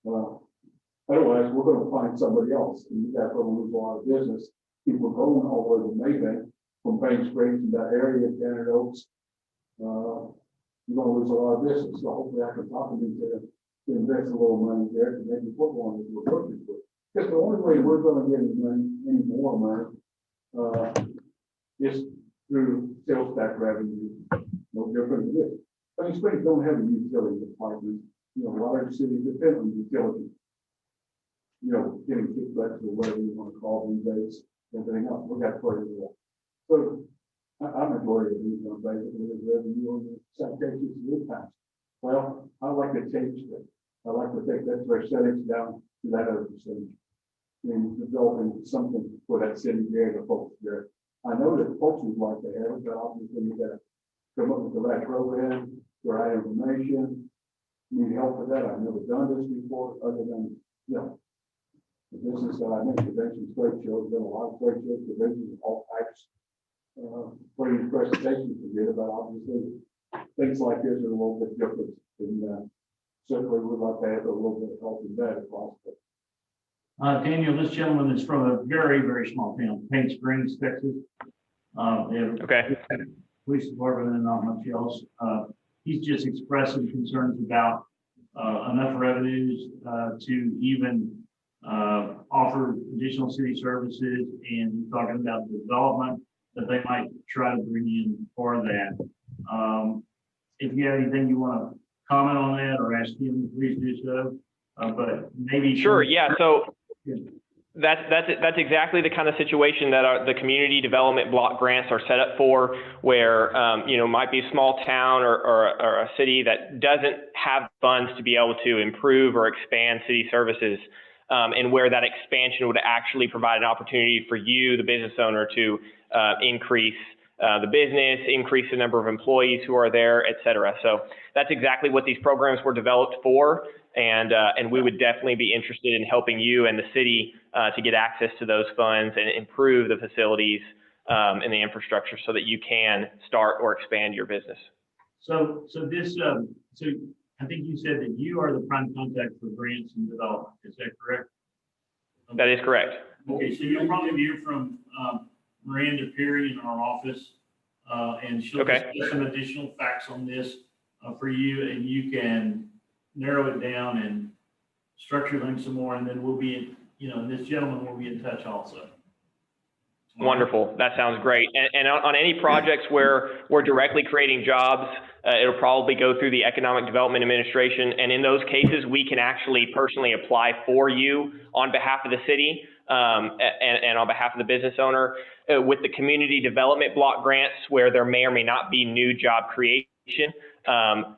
F: Otherwise, we're going to find somebody else, and you got to lose a lot of business. People going all the way to Maybank from Payne Springs in that area, Gannett Oaks. You're going to lose a lot of business. So hopefully, I can talk to you to invest a little money there to maybe put one into a grocery store. Because the only way we're going to get any more money is through sales tax revenue. No different than this. Payne Springs don't have a utility department. A lot of cities depend on utilities. Getting kickbacks or whatever you want to call these days, everything else. We got pretty well. So I'm majority of these on basically the revenue on the citations to the tax. Well, I like to change that. I like to take that percentage down to that other percentage. And developing something for that city there, the folks there. I know that folks would like to have it, but obviously you got to come up with the right program, the right information. Need help with that. I've never done this before, other than the business that I make, conventions, trade shows, done a lot of trade shows, conventions of all types. Putting presentations together, but obviously things like this are a little bit different. And certainly would like to have a little bit of help in that if possible.
A: Daniel, this gentleman is from a very, very small town, Paint Springs, Texas. They have
E: Okay.
A: police department and not much else. He's just expressing concerns about enough revenues to even offer additional city services, and he's talking about the development that they might try to bring in for that. If you have anything you want to comment on that or ask him, please do so. But maybe.
E: Sure. Yeah. So
A: Yeah.
E: that's exactly the kind of situation that the community development block grants are set up for, where might be a small town or a city that doesn't have funds to be able to improve or expand city services, and where that expansion would actually provide an opportunity for you, the business owner, to increase the business, increase the number of employees who are there, et cetera. So that's exactly what these programs were developed for. And we would definitely be interested in helping you and the city to get access to those funds and improve the facilities and the infrastructure so that you can start or expand your business.
A: So I think you said that you are the prime contact for grants and development. Is that correct?
E: That is correct.
A: Okay, so you'll probably hear from Miranda Perry in our office, and she'll
E: Okay.
A: get some additional facts on this for you, and you can narrow it down and structure them some more, and then we'll be, and this gentleman will be in touch also.
E: Wonderful. That sounds great. And on any projects where we're directly creating jobs, it'll probably go through the Economic Development Administration. And in those cases, we can actually personally apply for you on behalf of the city and on behalf of the business owner. With the community development block grants, where there may or may not be new job creation,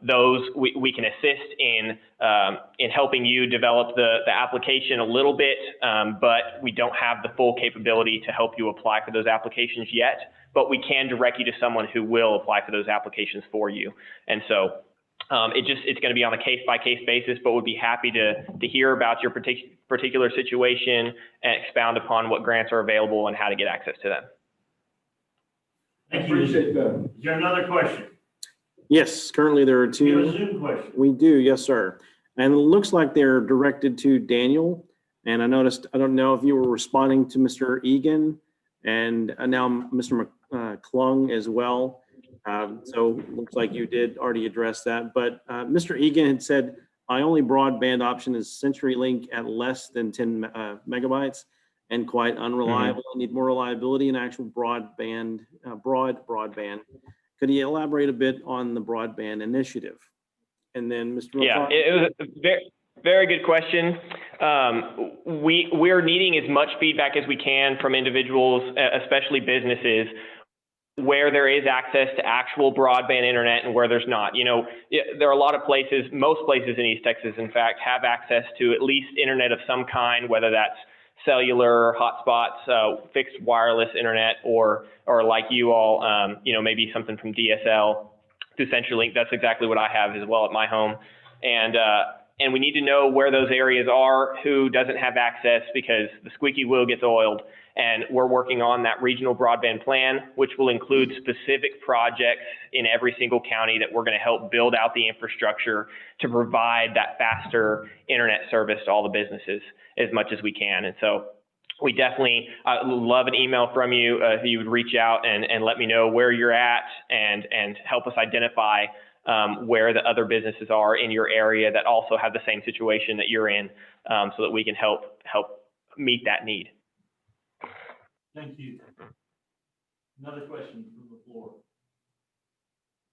E: those we can assist in helping you develop the application a little bit, but we don't have the full capability to help you apply for those applications yet, but we can direct you to someone who will apply for those applications for you. And so it's going to be on a case-by-case basis, but we'd be happy to hear about your particular situation and expound upon what grants are available and how to get access to them.
A: Thank you.
F: Appreciate that.
A: Is there another question?
G: Yes, currently there are
A: You have a
G: two.
A: Zoom question.
G: We do, yes, sir. And it looks like they're directed to Daniel. And I noticed, I don't know if you were responding to Mr. Egan and now Mr. McClung as well. So it looks like you did already address that. But Mr. Egan had said, my only broadband option is CenturyLink at less than 10 megabytes and quite unreliable. I need more reliability and actual broadband, broadband. Could you elaborate a bit on the broadband initiative? And then Mr.
E: Yeah,
G: McClung.
E: it was a very, very good question. We're needing as much feedback as we can from individuals, especially businesses, where there is access to actual broadband internet and where there's not. There are a lot of places, most places in East Texas, in fact, have access to at least internet of some kind, whether that's cellular hotspots, fixed wireless internet, or like you all, maybe something from DSL through CenturyLink. That's exactly what I have as well at my home. And we need to know where those areas are, who doesn't have access, because the squeaky wheel gets oiled. And we're working on that regional broadband plan, which will include specific projects in every single county that we're going to help build out the infrastructure to provide that faster internet service to all the businesses as much as we can. And so we definitely love an email from you if you would reach out and let me know where you're at and help us identify where the other businesses are in your area that also have the same situation that you're in, so that we can help meet that need.
A: Thank you. Another question from the floor.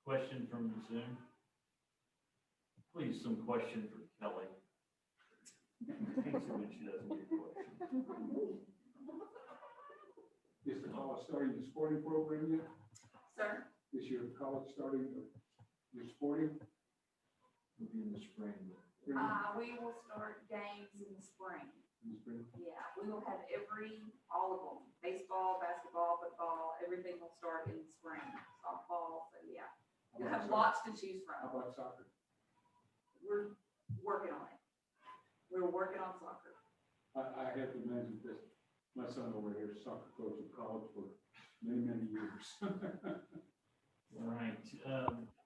A: Question from the Zoom. Please, some question for Kelly. Thanks so much. She doesn't get a question.
F: Is the college starting the sporting program yet?
D: Sir?
F: Is your college starting your sporting?
A: It'll be in the spring.
D: We will start games in the spring.
F: In the spring?
D: Yeah, we will have all of them, baseball, basketball, football, everything will start in the spring, softball, so yeah. You'll have lots to choose
F: How
D: from.
F: about soccer?
D: We're working on it. We're working on soccer.
F: I have to imagine that my son over here is soccer coach in college for many, many years.
C: All right,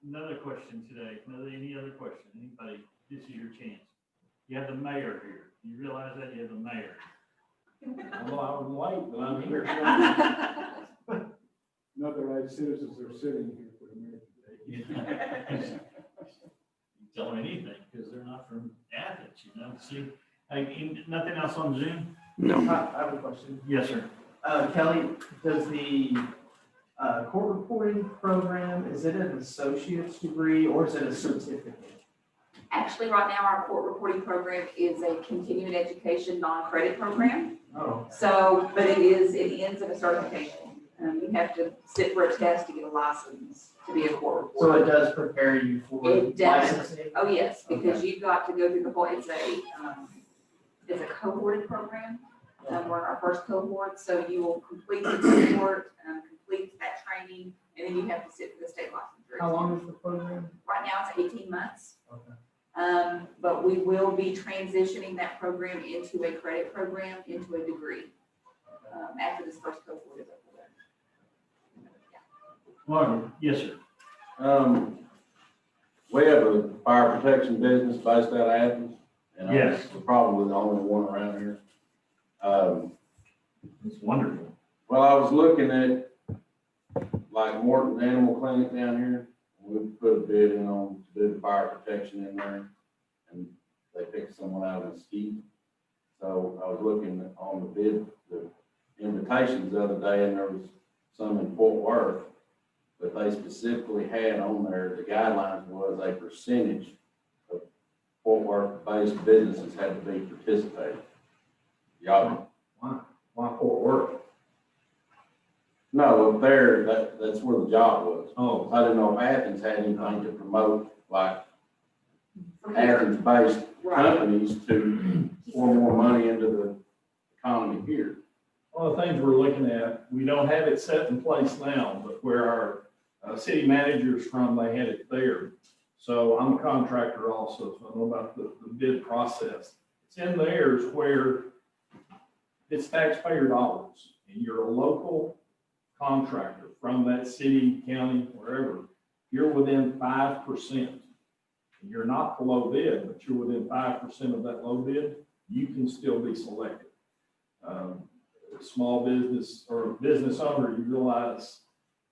C: another question today, any other question, anybody, this is your chance. You have the mayor here, you realize that, you have the mayor.
B: Although I was late, but I'm here.
F: Not the right citizens are sitting here for the mayor.
C: You tell them anything, because they're not from Athens, you know, see, nothing else on Zoom?
G: No.
H: I have a question.
C: Yes, sir.
H: Kelly, does the court reporting program, is it an associate's degree or is it a certificate?
D: Actually, right now, our court reporting program is a continuing education non-credit program.
H: Oh.
D: So, but it ends in a certification. You have to sit for a test to get a license to be a court
H: So
D: reporter.
H: it does prepare you for
D: It does.
H: licensing?
D: Oh, yes, because you've got to go through the whole, it's a cohorted program. We're in our first cohort, so you will complete the cohort, complete that training, and then you have to sit for the state licensure.
H: How long is the program?
D: Right now, it's 18 months.
H: Okay.
D: But we will be transitioning that program into a credit program, into a degree, after this first cohort is over.
C: Marvin, yes, sir.
I: We have a fire protection business based out of Athens. And
C: Yes.
I: we're probably the only one around here.
C: It's wonderful.
I: Well, I was looking at like Morton Animal Clinic down here. We put a bid in on to do the fire protection in there. And they picked someone out of Mesquite. So I was looking on the bid, the invitations the other day, and there was some in Fort Worth. But they specifically had on there, the guidelines was a percentage of Fort Worth-based businesses had to be participating. Y'all,
B: Why Fort Worth?
I: no, up there, that's where the job was.
B: Oh,
I: I didn't know if Athens had anything to promote, like
D: From here.
I: Athens-based
D: Right.
I: companies to pour more money into the economy here.
B: one of the things we're looking at, we don't have it set in place now, but where our city manager's from, they had it there. So I'm a contractor also, so I know about the bid process. It's in theirs where it's taxpayer dollars, and you're a local contractor from that city, county, wherever, you're within 5%. You're not the low bid, but you're within 5% of that low bid, you can still be selected. Small business or business owner, you realize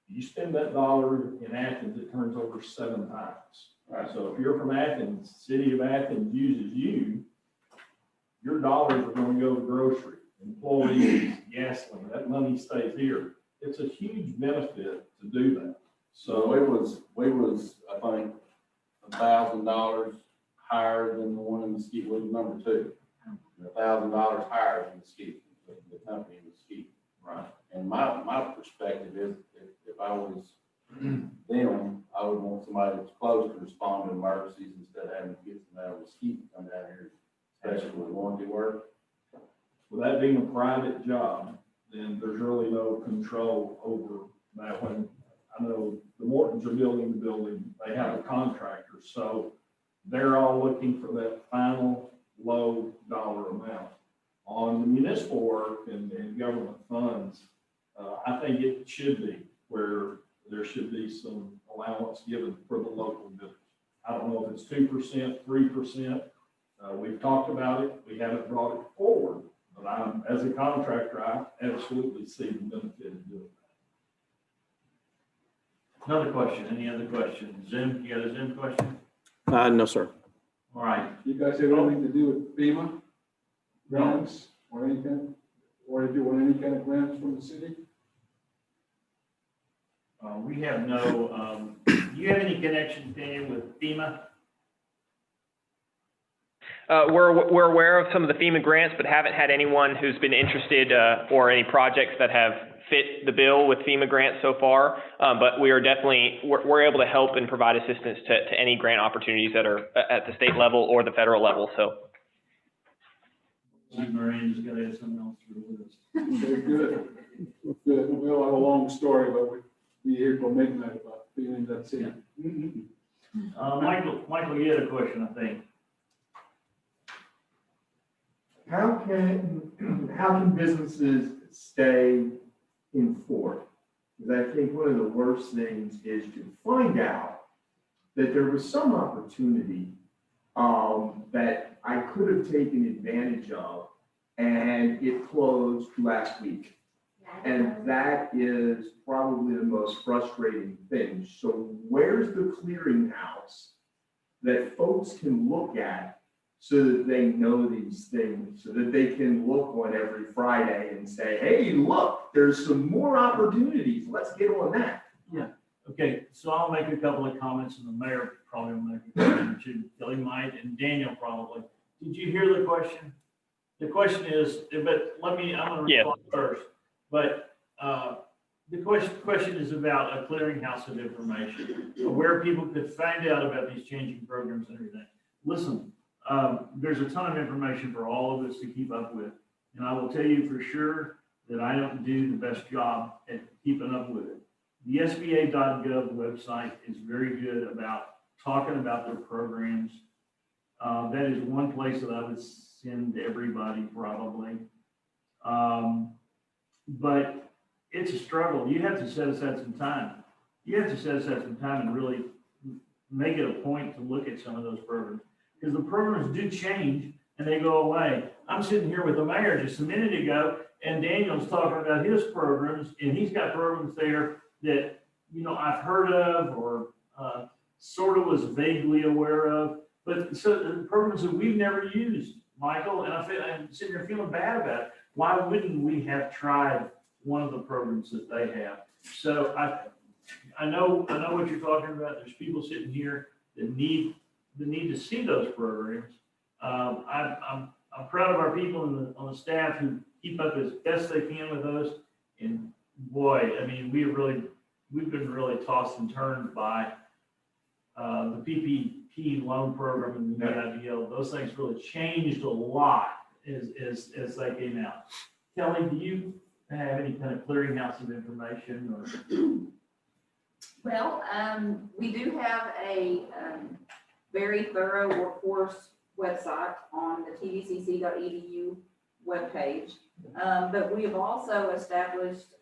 B: you spend that dollar in Athens, it turns over 7 times.
I: Right.
B: So if you're from Athens, city of Athens uses you, your dollars are going to go to grocery, employees, gasoline, that money stays here. It's a huge benefit to do that.
I: So we was, I think, $1,000 higher than the one in Mesquite, we was number 2. $1,000 higher than Mesquite, the company in Mesquite.
B: Right.
I: And my perspective is, if I was them, I would want somebody that's close to respond to emergencies instead of having to get somebody out of Mesquite to come down here, especially with warranty work.
B: With that being a private job, then there's really no control over that. When I know the Mortons are building the building, they have a contractor, so they're all looking for that final low dollar amount. On the municipal work and government funds, I think it should be where there should be some allowance given for the local village. I don't know if it's 2%, 3%. We've talked about it. We haven't brought it forward, but as a contractor, I absolutely see the benefit of doing that.
C: Another question, any other questions? Zoom, you got a Zoom question?
G: No, sir.
C: All right,
F: You guys have anything to do with FEMA grants or anything? Or if you want any kind of grants from the city?
C: we have no, do you have any connection, Daniel, with FEMA?
E: We're aware of some of the FEMA grants, but haven't had anyone who's been interested or any projects that have fit the bill with FEMA grants so far. But we are definitely, we're able to help and provide assistance to any grant opportunities that are at the state level or the federal level. So.
C: Marian's got to have something else to do with us.
F: Very good. Good. We'll have a long story, but we'll be here till midnight about feeling that's it.
C: Michael, you had a question, I think.
J: How can businesses stay in Fort? Because I think one of the worst things is to find out that there was some opportunity that I could have taken advantage of, and it closed last week. And that is probably the most frustrating thing. So where's the clearinghouse that folks can look at so that they know these things, so that they can look on every Friday and say, hey, look, there's some more opportunities. Let's get on that.
C: Okay, so I'll make a couple of comments, and the mayor probably will make a comment or two. Kelly might, and Daniel probably. Did you hear the question? The question is, but I'm gonna
E: Yes.
C: respond first. But the question is about a clearinghouse of information, where people could find out about these changing programs and everything. Listen, there's a ton of information for all of us to keep up with. And I will tell you for sure that I don't do the best job at keeping up with it. The SBA.gov website is very good about talking about their programs. That is one place that I would send everybody probably. But it's a struggle. You have to set aside some time. You have to set aside some time and really make it a point to look at some of those programs. Because the programs do change and they go away. I'm sitting here with the mayor just a minute ago, and Daniel's talking about his programs, and he's got programs there that, you know, I've heard of or sort of was vaguely aware of, but so programs that we've never used, Michael, and I'm sitting here feeling bad about it. Why wouldn't we have tried one of the programs that they have? So I know what you're talking about. There's people sitting here that need to see those programs. I'm proud of our people on the staff who keep up as best they can with those. And boy, I mean, we've been really tossed and turned by the PPP loan program and the EIDL. Those things really changed a lot as they came out. Kelly, do you have any kind of clearinghouse of information or?
D: Well, we do have a very thorough workforce website on the tvcc.edu webpage. But we have also established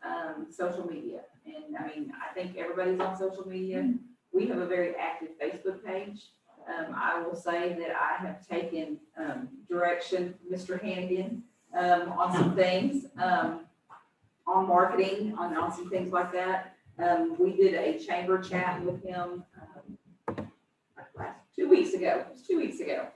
D: social media. And I mean, I think everybody's on social media. We have a very active Facebook page. I will say that I have taken direction from Mr. Hannigan on some things, on marketing, on some things like that. We did a chamber chat with him 2 weeks ago. It was 2 weeks ago.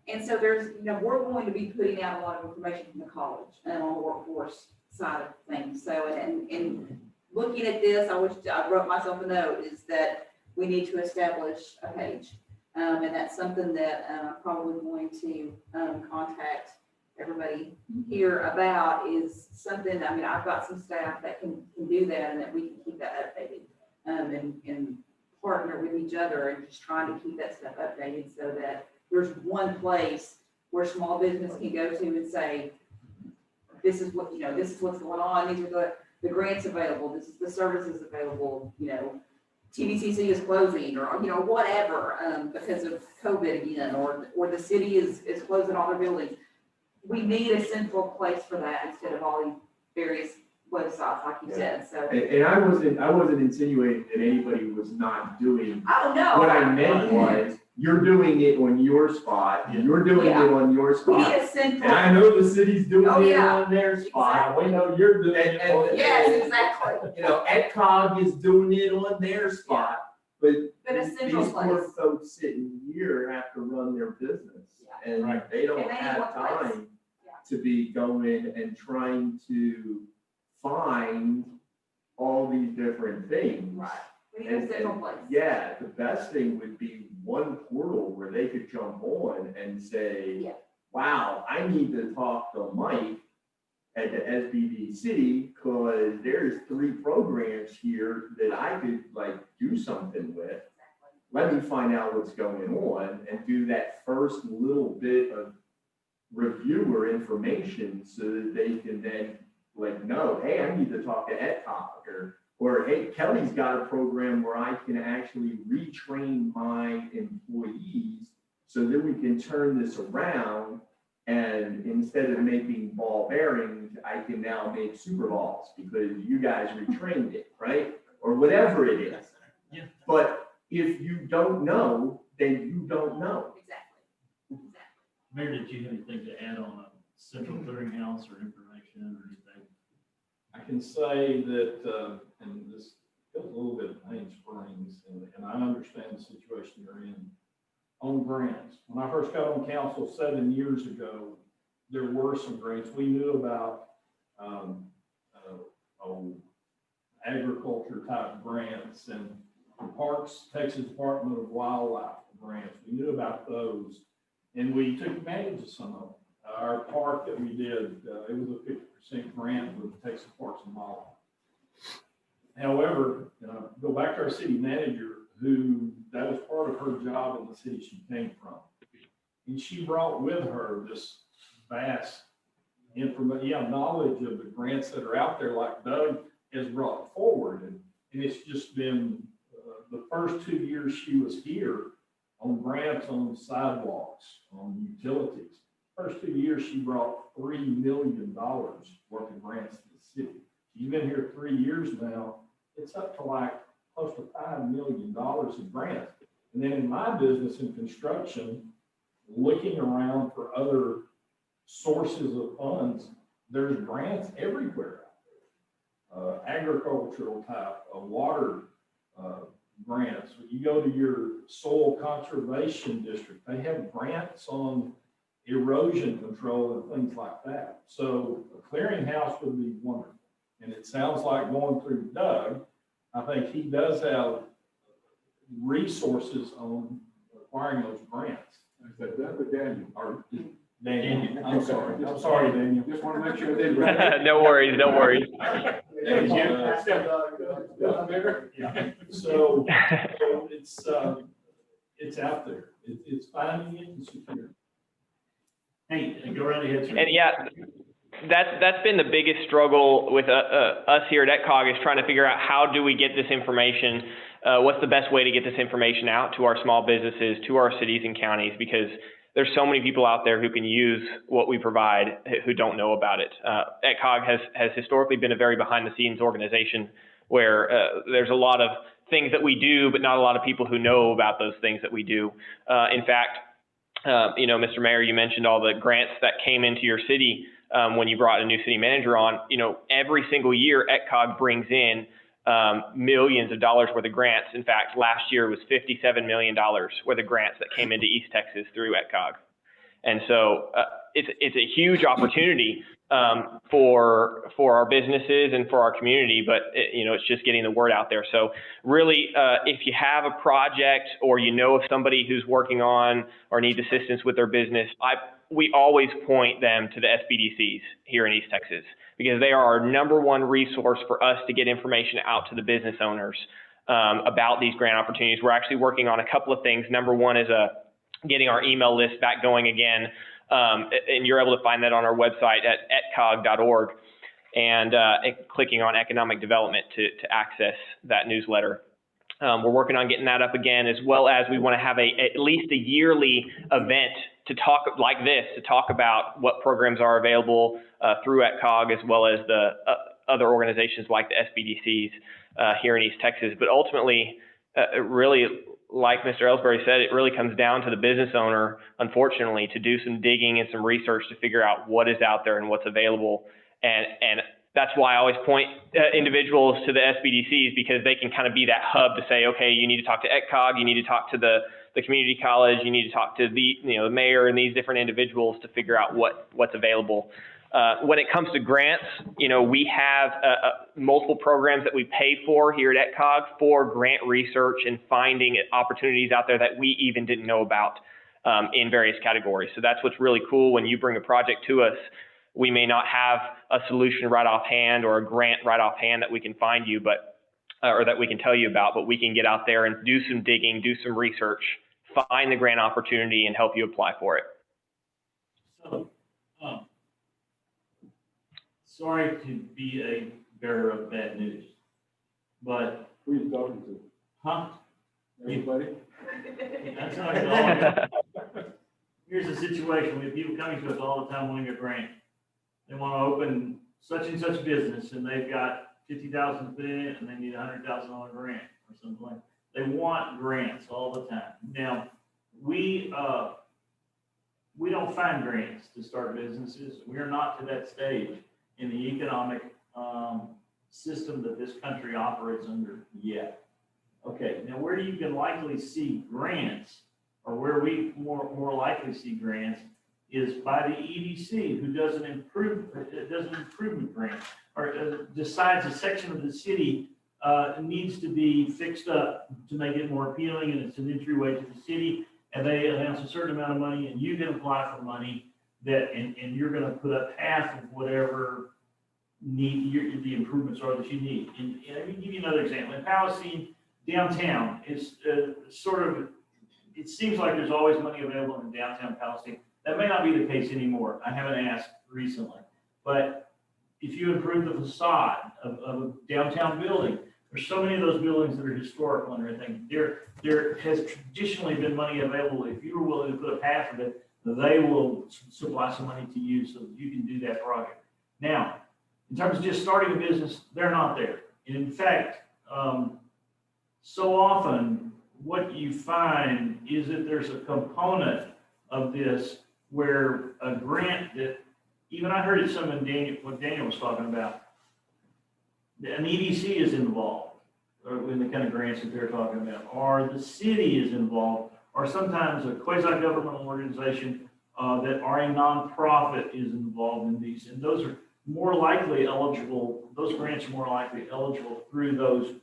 D: And so there's, you know, we're going to be putting out a lot of information from the college and on the workforce side of things. So, and looking at this, I wrote myself a note, is that we need to establish a page. And that's something that I'm probably going to contact everybody here about, is something, I mean, I've got some staff that can do that, and that we can keep that updated and partner with each other and just trying to keep that stuff updated so that there's one place where small business can go to and say, this is what, you know, this is what's going on. These are the grants available. This is the services available, you know, TVCC is closing, or, you know, whatever, because of COVID again, or the city is closing all their buildings. We need a central place for that instead of all these various websites, like you said, so.
J: And I wasn't insinuating that anybody was not doing.
D: Oh, no.
J: What I meant was, you're doing it on your spot, you're doing it on your
D: We need
J: spot.
D: a central.
J: And I know the city's doing
D: Oh,
J: it
D: yeah.
J: on their spot.
B: We know you're doing it.
J: And
D: Yes, exactly.
J: you know, EdCog is doing it on their spot, but
D: But a central
J: these poor
D: place.
J: folks sitting here have to run their business.
D: Yeah.
J: And
C: Right.
J: they don't
D: And they need
J: have
D: one place.
J: time
D: Yeah.
J: to be going and trying to find all these different things.
D: Right. We need a central place.
J: Yeah, the best thing would be one portal where they could jump on and say,
D: Yeah.
J: wow, I need to talk to Mike at the SBDC, because there's 3 programs here that I could like do something with. Let me find out what's going on and do that first little bit of review or information so that they can then like know, hey, I need to talk to EdCog, or hey, Kelly's got a program where I can actually retrain my employees so that we can turn this around And instead of making ball bearings, I can now make super balls because you guys retrained it, right? Or whatever it is.
C: Yeah.
J: But if you don't know, then you don't know.
D: Exactly.
C: Mayor, did you have anything to add on a central clearinghouse or information or anything?
B: I can say that, and this goes a little bit of Pain Springs, and I understand the situation you're in. On grants, when I first got on council 7 years ago, there were some grants. We knew about, agriculture type grants and Parks, Texas Department of Wildlife grants. We knew about those, and we took advantage of some of them. Our park that we did, it was a 50% grant with Texas Parks and Wildlife. However, go back to our city manager, who that was part of her job in the city she came from. And she brought with her this vast knowledge of the grants that are out there, like Doug has brought forward. And it's just been the first 2 years she was here on grants on sidewalks, on utilities. First 2 years, she brought $3 million worth of grants to the city. She's been here 3 years now. It's up to like close to $5 million in grants. And then in my business in construction, looking around for other sources of funds, there's grants everywhere. Agricultural type of water grants. When you go to your soil conservation district, they have grants on erosion control and things like that. So a clearinghouse would be wonderful. And it sounds like going through Doug, I think he does have resources on acquiring those grants.
F: I said that, but Daniel.
B: Or Daniel, I'm sorry, Daniel.
F: Just want to make sure I did right.
E: No worries, no worries.
B: So it's out there. It's finding it and securing it.
C: Hey, go right ahead, sir.
E: And yeah, that's been the biggest struggle with us here at ETCOG, is trying to figure out how do we get this information, what's the best way to get this information out to our small businesses, to our cities and counties, because there's so many people out there who can use what we provide who don't know about it. ETCOG has historically been a very behind the scenes organization where there's a lot of things that we do, but not a lot of people who know about those things that we do. In fact, Mr. Mayor, you mentioned all the grants that came into your city when you brought a new city manager on. Every single year, ETCOG brings in millions of dollars worth of grants. In fact, last year was $57 million worth of grants that came into East Texas through ETCOG. And so it's a huge opportunity for our businesses and for our community, but it's just getting the word out there. So really, if you have a project or of somebody who's working on or needs assistance with their business, we always point them to the SBDCs here in East Texas, because they are our #1 resource for us to get information out to the business owners about these grant opportunities. We're actually working on a couple of things. #1 is getting our email list back going again. And you're able to find that on our website at etcog.org, and clicking on economic development to access that newsletter. We're working on getting that up again, as well as we want to have at least a yearly event to talk like this, to talk about what programs are available through ETCOG, as well as the other organizations like the SBDCs here in East Texas. But ultimately, really, like Mr. Ellsbury said, it really comes down to the business owner, unfortunately, to do some digging and some research to figure out what is out there and what's available. And that's why I always point individuals to the SBDCs, because they can kind of be that hub to say, okay, you need to talk to ETCOG, you need to talk to the community college, you need to talk to the mayor and these different individuals to figure out what's available. When it comes to grants, we have multiple programs that we pay for here at ETCOG for grant research and finding opportunities out there that we even didn't know about in various categories. So that's what's really cool. When you bring a project to us, we may not have a solution right offhand or a grant right offhand that we can find you, or that we can tell you about, but we can get out there and do some digging, do some research, find the grant opportunity, and help you apply for it.
C: So, sorry to be a bearer of bad news, but,
F: Who are you talking to?
C: huh?
F: Everybody?
C: That's not all. here's the situation, we have people coming to us all the time wanting a grant. They want to open such and such business, and they've got 50,000 to put in it, and they need a $100,000 grant or something like that. They want grants all the time. Now, we don't find grants to start businesses. We are not to that stage in the economic system that this country operates under yet. Okay, now where you can likely see grants, or where we more likely see grants, is by the EDC, who does an improvement grant, or decides a section of the city needs to be fixed up to make it more appealing, and it's an entryway to the city, and they announce a certain amount of money, and you can apply for money that, and you're gonna put up half of whatever the improvements are that you need. And let me give you another example. In Palestine, downtown, it's it seems like there's always money available in downtown Palestine. That may not be the case anymore. I haven't asked recently. But if you improve the facade of a downtown building, there's so many of those buildings that are historical and everything. There has traditionally been money available. If you were willing to put up half of it, they will supply some money to you so that you can do that project. Now, in terms of just starting a business, they're not there. And in fact, so often what you find is that there's a component of this where a grant that, even I heard it some in what Daniel was talking about, an EDC is involved in the kind of grants that they're talking about, or the city is involved, or sometimes a quasi-governmental organization that are a nonprofit is involved in these. And those are more likely eligible, those grants are more likely eligible through those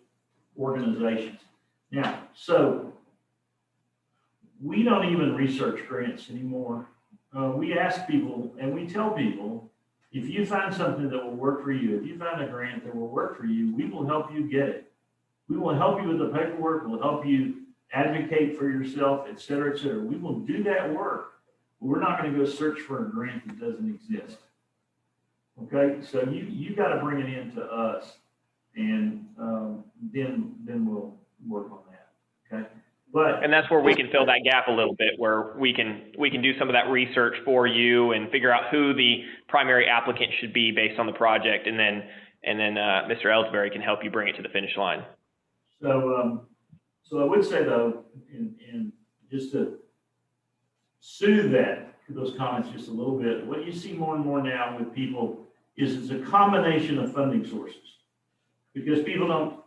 C: organizations. Now, so we don't even research grants anymore. We ask people and we tell people, if you find something that will work for you, if you find a grant that will work for you, we will help you get it. We will help you with the paperwork, we'll help you advocate for yourself, et cetera, et cetera. We will do that work. We're not going to go search for a grant that doesn't exist. Okay, so you got to bring it in to us, and then we'll work on that. Okay,
E: And that's where we can fill that gap a little bit, where we can do some of that research for you and figure out who the primary applicant should be based on the project, and then Mr. Ellsbury can help you bring it to the finish line.
C: So I would say though, and just to soothe those comments just a little bit, what you see more and more now with people is it's a combination of funding sources, because people don't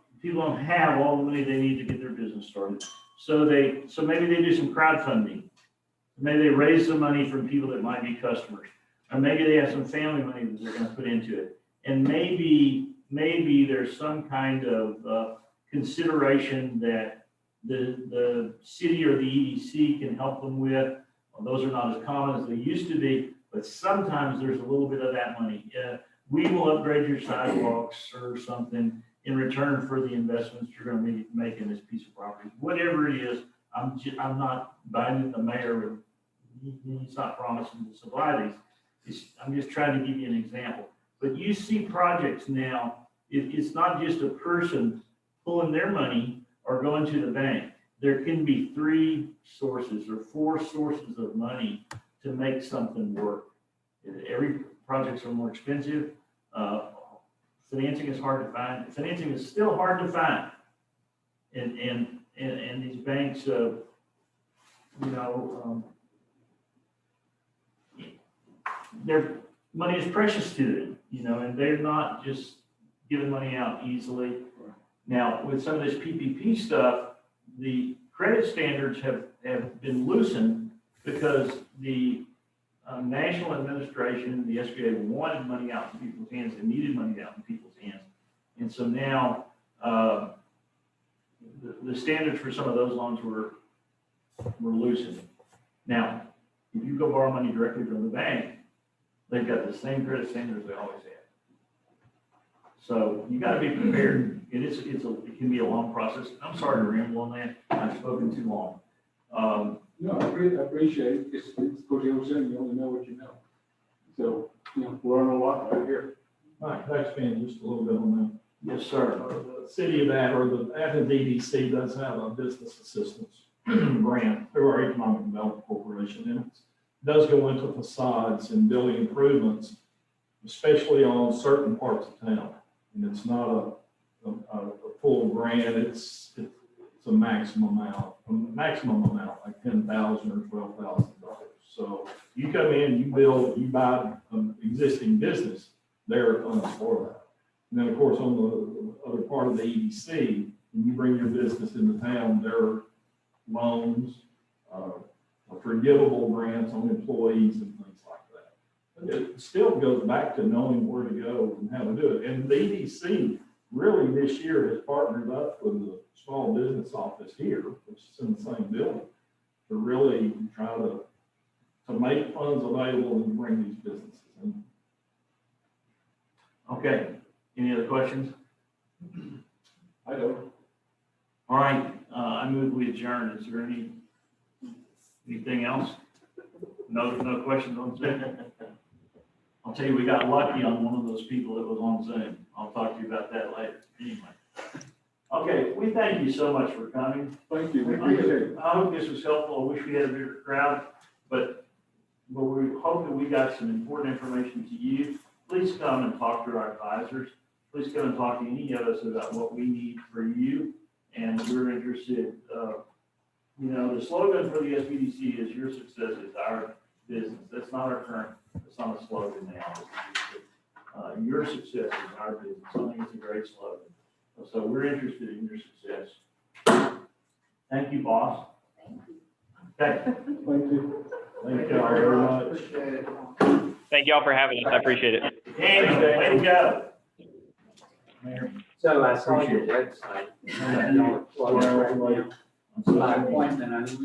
C: have all the money they need to get their business started. So maybe they do some crowdfunding. Maybe they raise some money from people that might be customers, or maybe they have some family money that they're going to put into it. And maybe there's some kind of consideration that the city or the EDC can help them with. Well, those are not as common as they used to be, but sometimes there's a little bit of that money. We will upgrade your sidewalks or something in return for the investments you're going to make in this piece of property. Whatever it is, I'm not binding the mayor. He's not promising to supply these. I'm just trying to give you an example. But you see projects now, it's not just a person pulling their money or going to the bank. There can be 3 sources or 4 sources of money to make something work. Every projects are more expensive. Financing is hard to find. Financing is still hard to find. And these banks, their money is precious to them, and they're not just giving money out easily. Now, with some of this PPP stuff, the credit standards have been loosened because the national administration, the SBA, wanted money out in people's hands and needed money out in people's hands. And so now the standards for some of those loans were loosened. Now, if you go borrow money directly from the bank, they've got the same credit standards they always had. So you got to be prepared. It can be a long process. I'm sorry to ramble on that. I've spoken too long.
F: No, I appreciate it. It's because you saying you only know what you know. So, we're on a lot right here.
C: Mike, can I expand just a little bit on that? Yes, sir.
K: The city of the Athens EDC does have a business assistance grant through our Economic Development Corporation, and does go into facades and building improvements, especially on certain parts of town. And it's not a full grant, it's a maximum amount, like $10,000 or $12,000. So you come in, you build, you buy an existing business, there are funds for that. And then, of course, on the other part of the EDC, when you bring your business into town, there are loans, forgivable grants on employees and things like that. It still goes back to knowing where to go and how to do it. And the EDC really this year has partnered up with the small business office here, which is in the same building, to really try to make funds available and bring these businesses in.
C: Okay, any other questions?
B: I don't.
C: All right, I move we adjourn. Is there anything else? No questions on Zoom? I'll tell you, we got lucky on one of those people that was on Zoom. I'll talk to you about that later. Anyway. Okay, we thank you so much for coming.
B: Thank you. We appreciate it.
C: I hope this was helpful. I wish we had a bigger crowd, but we hope that we got some important information to you. Please come and talk to our advisors. Please come and talk to any of us about what we need for you, and we're interested. The slogan for the SBDC is "Your success is our business." That's not our current. It's not a slogan now. Your success is our business. I think it's a great slogan. So we're interested in your success. Thank you, boss.
D: Thank you.
C: Okay.
B: Thank you.
K: Thank you all very much.
H: Appreciate it.
E: Thank y'all for having us. I appreciate it.
C: Andy, way to go.
L: So I saw your
C: Appreciate
L: website. My appointment,